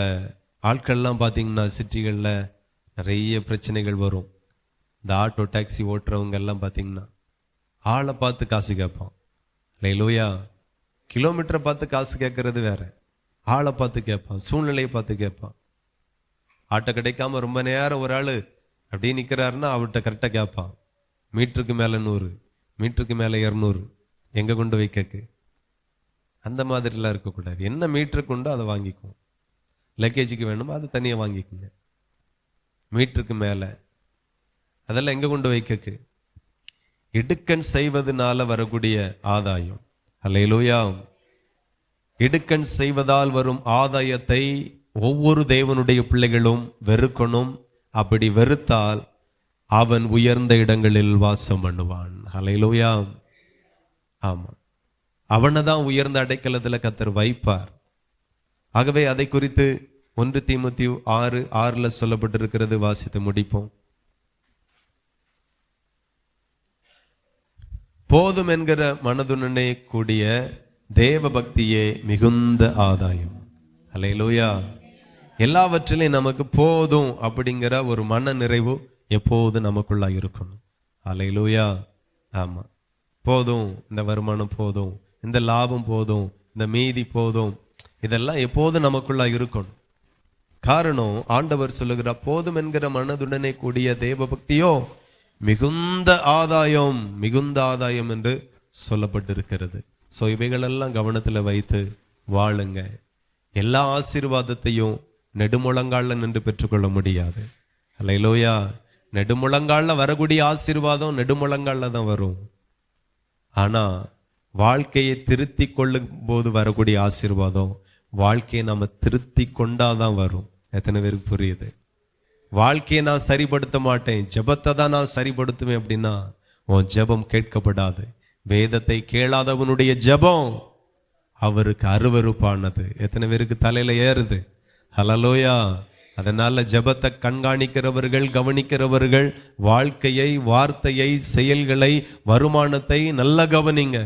ஆட்கள்லாம் பார்த்தீங்கன்னா சிட்டிகளில் நிறைய பிரச்சனைகள் வரும். இந்த ஆட்டோ டாக்ஸி ஓட்டுறவங்க எல்லாம் பார்த்தீங்கன்னா ஆளை பார்த்து காசு கேட்பான். அல்லேலூயா. கிலோமீட்டரை பார்த்து காசு கேட்கறது வேற, ஆளை பார்த்து கேட்பான், சூழ்நிலையை பார்த்து கேட்பான். ஆட்டோ கிடைக்காம ரொம்ப நேரம் ஒரு ஆள் அப்படியே நிற்கிறாருன்னா அவர்கிட்ட கரெக்டாக கேட்பான். மீட்டருக்கு மேலே 100, மீட்டருக்கு மேலே 200, எங்கே கொண்டு வைக்கக்கு. அந்த மாதிரிலாம் இருக்கக்கூடாது. என்ன மீட்டருக்கு உண்டோ அதை வாங்கிக்குவோம். லக்கேஜுக்கு வேணுமோ அது தனியாக வாங்கிக்குங்க. மீட்டருக்கு மேலே அதெல்லாம் எங்கே கொண்டு வைக்கக்கு. இடுக்கண் செய்வதனால வரக்கூடிய ஆதாயம். அல்லேலூயா. இடுக்கண் செய்வதால் வரும் ஆதாயத்தை ஒவ்வொரு தேவனுடைய பிள்ளைகளும் வெறுக்கணும். அப்படி வெறுத்தால் அவன் உயர்ந்த இடங்களில் வாசம் பண்ணுவான். அல்லேலூயா. ஆமா, அவனை தான் உயர்ந்த அடைக்கலத்தில் கர்த்தர் வைப்பார். ஆகவே அதை குறித்து 1 தீமோத்தேயு 6:6 சொல்லப்பட்டிருக்கிறது. வாசித்து முடிப்போம். போதும் என்கிற மனதுடனே கூடிய தேவ பக்தியே மிகுந்த ஆதாயம். அல்லேலூயா. எல்லாவற்றிலையும் நமக்கு போதும் அப்படிங்கிற ஒரு மன நிறைவு எப்போது நமக்குள்ளா இருக்கணும். அல்லேலூயா. ஆமா, போதும், இந்த வருமானம் போதும், இந்த லாபம் போதும், இந்த மீதி போதும், இதெல்லாம் எப்போது நமக்குள்ளா இருக்கணும். காரணம், ஆண்டவர் சொல்லுகிறார், போதும் என்கிற மனதுடனே கூடிய தேவ பக்தியோ மிகுந்த ஆதாயம், மிகுந்த ஆதாயம் என்று சொல்லப்பட்டிருக்கிறது. ஸோ இவைகளெல்லாம் கவனத்தில் வைத்து வாழுங்க. எல்லா ஆசீர்வாதத்தையும் நெடுமுழங்கால நின்று பெற்றுக்கொள்ள முடியாது. அல்லேலூயா. நெடுமுழங்கால வரக்கூடிய ஆசீர்வாதம் நெடுமுழங்கால தான் வரும். ஆனா வாழ்க்கையை திருத்தி கொள்ளும் போது வரக்கூடிய ஆசீர்வாதம் வாழ்க்கையை நாம திருத்தி கொண்டாதான் வரும். எத்தனை பேருக்கு புரியுது? வாழ்க்கையை நான் சரிப்படுத்த மாட்டேன், ஜெபத்தை தான் நான் சரிப்படுத்துவேன் அப்படின்னா உன் ஜெபம் கேட்கப்படாது. வேதத்தை கேளாதவனுடைய ஜெபம் அவருக்கு அருவருப்பானது. எத்தனை பேருக்கு தலையில ஏறுது? ஹல்லேலூயா. அதனால ஜெபத்தை கண்காணிக்கிறவர்கள், கவனிக்கிறவர்கள் வாழ்க்கையை, வார்த்தையை, செயல்களை, வருமானத்தை நல்லா கவனிங்க.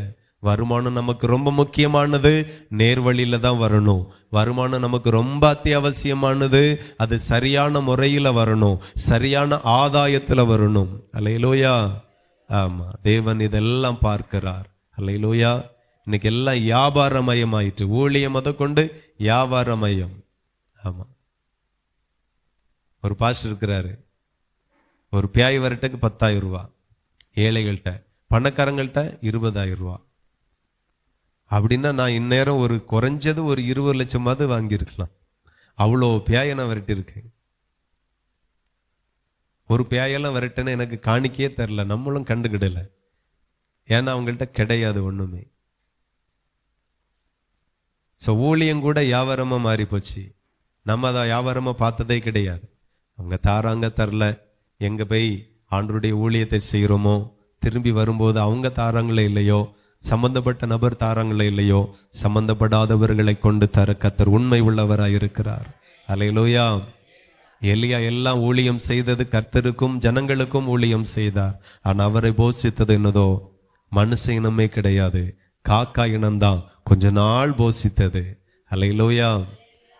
வருமானம் நமக்கு ரொம்ப முக்கியமானது, நேர்வழியில தான் வரணும். வருமானம் நமக்கு ரொம்ப அத்தியாவசியமானது, அது சரியான முறையில வரணும், சரியான ஆதாயத்துல வரணும். அல்லேலூயா. ஆமா, தேவன் இதெல்லாம் பார்க்கிறார். அல்லேலூயா. இன்னைக்கு எல்லாம் வியாபாரமயம் ஆயிற்று. ஊழியம் அதை கொண்டு வியாபாரமயம். ஆமா, ஒரு பாஸ்டர் இருக்கிறாரு, ஒரு பியாய் வரட்டுக்கு 10,000 ரூபா, ஏழைகள்கிட்ட, பணக்காரங்கள்ட்ட 20,000 ரூபா. அப்படின்னா நான் இந்நேரம் ஒரு குறைஞ்சது ஒரு 20 லட்சமாவது வாங்கியிருக்கலாம். அவ்வளோ பேயை நான் விரட்டியிருக்கேன். ஒரு பேயெல்லாம் விரட்டுன்னு எனக்கு காணிக்கையே தெரில, நம்மளும் கண்டுக்கிடல. ஏன்னா அவங்கள்ட்ட கிடையாது ஒண்ணுமே. ஸோ ஊழியம் கூட வியாபாரமா மாறி போச்சு. நம்ம அதை வியாபாரமா பார்த்ததே கிடையாது. அவங்க தாராங்க தரல, எங்க போய் ஆண்டவருடைய ஊழியத்தை செய்கிறோமோ, திரும்பி வரும்போது அவங்க தாராங்களே இல்லையோ, சம்பந்தப்பட்ட நபர் தாராங்களே இல்லையோ, சம்பந்தப்படாதவர்களை கொண்டு தர கர்த்தர் உண்மை உள்ளவராய் இருக்கிறார். அல்லேலூயா. எலியா எல்லாம் ஊழியம் செய்தது கர்த்தருக்கும் ஜனங்களுக்கும் ஊழியம் செய்தார். ஆனால் அவரை போஷித்தது என்னதோ மனுஷ இனமே கிடையாது, காக்கா இனம்தான் கொஞ்ச நாள் போஷித்தது. அல்லேலூயா.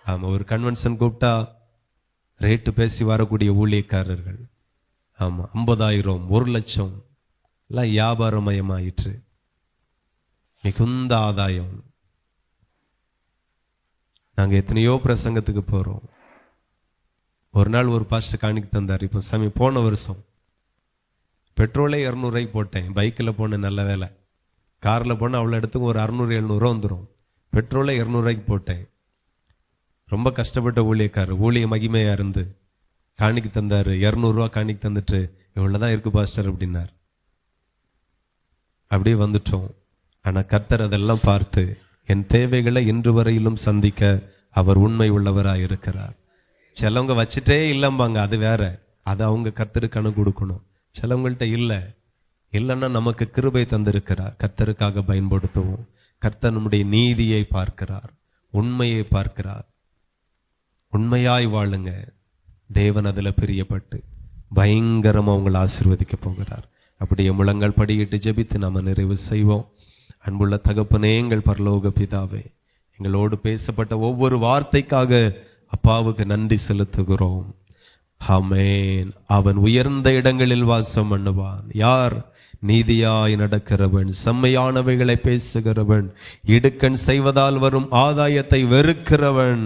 ஆமா, ஒரு கன்வென்ஷன் கூப்பிட்டா ரேட்டு பேசி வரக்கூடிய ஊழியக்காரர்கள், ஆமா 50,000 1,00,000 எல்லாம் வியாபாரமயமாயிற்று. மிகுந்த ஆதாயம். நாங்க எத்தனையோ பிரசங்கத்துக்கு போறோம். ஒரு நாள் ஒரு பாஸ்டர் காணிக்கு தந்தார். இப்போ சாமி போன வருஷம் பெட்ரோலே 200 போட்டேன். பைக்கில் போனேன், நல்ல வேலை. காரில் போனால் அவ்வளோ இடத்துக்கு ஒரு 600-700 வந்துடும். பெட்ரோலே 200 போட்டேன். ரொம்ப கஷ்டப்பட்ட ஊழியக்காரர், ஊழிய மகிமையாக இருந்து காணிக்கு தந்தார். 200 காணிக்கு தந்துட்டு இவ்வளோதான் இருக்கு பாஸ்டர் அப்படின்னார். அப்படியே வந்துட்டோம். ஆனால் கர்த்தர் அதெல்லாம் பார்த்து என் தேவைகளை இன்று வரையிலும் சந்திக்க அவர் உண்மை உள்ளவராக இருக்கிறார். சிலவங்க வச்சுட்டே இல்லம்பாங்க, அது வேற, அது அவங்க கர்த்தருக்கு கணக்கு கொடுக்கணும். சிலவங்கள்ட்ட இல்லைன்னா நமக்கு கிருபை தந்திருக்கிறார், கர்த்தருக்காக பயன்படுத்துவோம். கர்த்தர் நம்முடைய நீதியை பார்க்கிறார், உண்மையை பார்க்கிறார். உண்மையாய் வாழுங்க, தேவன் அதில் பிரியப்பட்டு பயங்கரமாக அவங்களை ஆசீர்வதிக்க போகிறார். அப்படியே முழங்கால் படியிட்டு ஜெபித்து நாம நிறைவு செய்வோம். அன்புள்ள தகப்பனே, எங்கள் பரலோக பிதாவே, எங்களோடு பேசப்பட்ட ஒவ்வொரு வார்த்தைக்காக அப்பாவுக்கு நன்றி செலுத்துகிறோம். ஆமென். அவன் உயர்ந்த இடங்களில் வாசம் பண்ணுவான். யார்? நீதியாய் நடக்கிறவன், செம்மையானவைகளை பேசுகிறவன், இடுக்கண் செய்வதால் வரும் ஆதாயத்தை வெறுக்கிறவன்,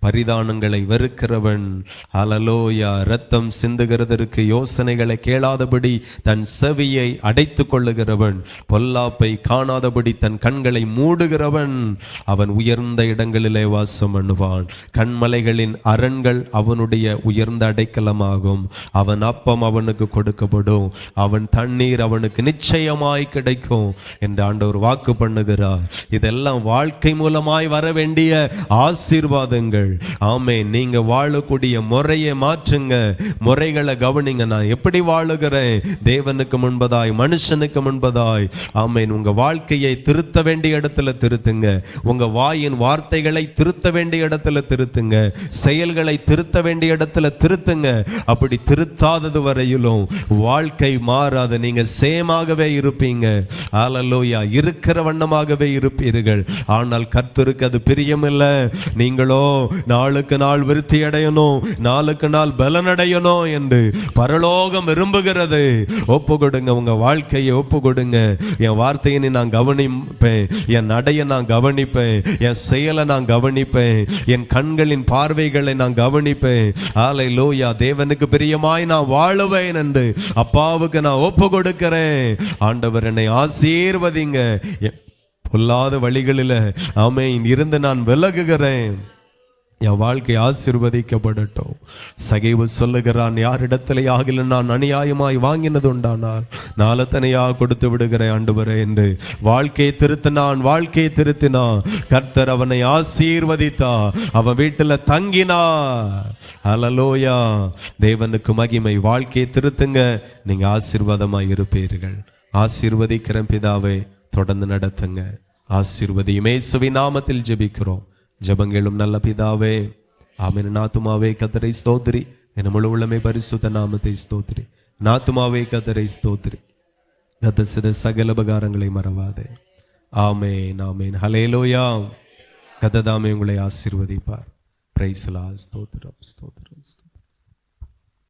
பரிதானங்களை வெறுக்கிறவன். ஹல்லேலூயா. இரத்தம் சிந்துகிறதற்கு யோசனைகளை கேளாதபடி தன் செவியை அடைத்து கொள்ளுகிறவன், பொல்லாப்பை காணாதபடி தன் கண்களை மூடுகிறவன். அவன் உயர்ந்த இடங்களிலே வாசம் பண்ணுவான். கண்மலைகளின் அரண்கள் அவனுடைய உயர்ந்த அடைக்கலமாகும். அவன் அப்பம் அவனுக்கு கொடுக்கப்படும், அவன் தண்ணீர் அவனுக்கு நிச்சயமாய் கிடைக்கும் என்று ஆண்டவர் வாக்கு பண்ணுகிறார். இதெல்லாம் வாழ்க்கை மூலமாய் வர வேண்டிய ஆசீர்வாதங்கள். ஆமென். நீங்க வாழக்கூடிய முறையை மாற்றுங்க, முறைகளை கவனிங்க. நான் எப்படி வாழுகிறேன், தேவனுக்கு முன்பதாய் மனுஷனுக்கு முன்பதாய். ஆமென். உங்க வாழ்க்கையை திருத்த வேண்டிய இடத்துல திருத்துங்க, உங்க வாயின் வார்த்தைகளை திருத்த வேண்டிய இடத்துல திருத்துங்க, செயல்களை திருத்த வேண்டிய இடத்துல திருத்துங்க. அப்படி திருத்தாதது வரையிலும் வாழ்க்கை மாறாது. நீங்க சேமாகவே இருப்பீங்க. ஹல்லேலூயா. இருக்கிற வண்ணமாகவே இருப்பீர்கள். ஆனால் கர்த்தருக்கு அது பிரியமில்லை. நீங்களோ நாளுக்கு நாள் விருத்தி அடையணும், நாளுக்கு நாள் பலனடையணும் என்று பரலோகம் விரும்புகிறது. ஒப்பு கொடுங்க, உங்க வாழ்க்கையை ஒப்பு கொடுங்க. என் வார்த்தையை நான் கவனிப்பேன், என் நடையை நான் கவனிப்பேன், என் செயலை நான் கவனிப்பேன், என் கண்களின் பார்வைகளை நான் கவனிப்பேன். ஹல்லேலூயா. தேவனுக்கு பிரியமாய் நான் வாழுவேன் என்று அப்பாவுக்கு நான் ஒப்பு கொடுக்கிறேன். ஆண்டவர் என்னை ஆசீர்வதிங்க, பொல்லாத வழிகளில் ஆமென் இருந்து நான் விலகுகிறேன். என் வாழ்க்கை ஆசீர்வதிக்கப்படட்டும். சகேவு சொல்லுகிறான், யாரிடத்திலே ஆகிலும் நான் அநியாயமாய் வாங்கினது உண்டானால் நாளத்தனையாக கொடுத்து விடுகிறேன் ஆண்டவரே என்று வாழ்க்கையை திருத்தினான். கர்த்தர் அவனை ஆசீர்வதித்தா, அவன் வீட்டில் தங்கினார். ஹல்லேலூயா. தேவனுக்கு மகிமை. வாழ்க்கையை திருத்துங்க, நீங்க ஆசீர்வாதமாய் இருப்பீர்கள். ஆசீர்வதிக்கிற பிதாவை தொடர்ந்து நடத்துங்க. ஆசீர்வதியும் இயேசுவின் நாமத்தில் ஜெபிக்கிறோம். ஜெபங்களும் நல்ல பிதாவே. ஆமென். நாத்துமாவே கர்த்தரை ஸ்தோத்திரி, என் முழு உள்ளமே பரிசுத்த நாமத்தை ஸ்தோத்திரி. நாத்துமாவே கர்த்தரை ஸ்தோத்திரி, கர்த்தர் செய்த சகல உபகாரங்களை மறவாதே. ஆமென், ஆமென். ஹல்லேலூயா. கர்த்தர் தாமே உங்களை ஆசீர்வதிப்பார். Praise the Lord. ஸ்தோத்திரம், ஸ்தோத்திரம், ஸ்தோத்திரம்.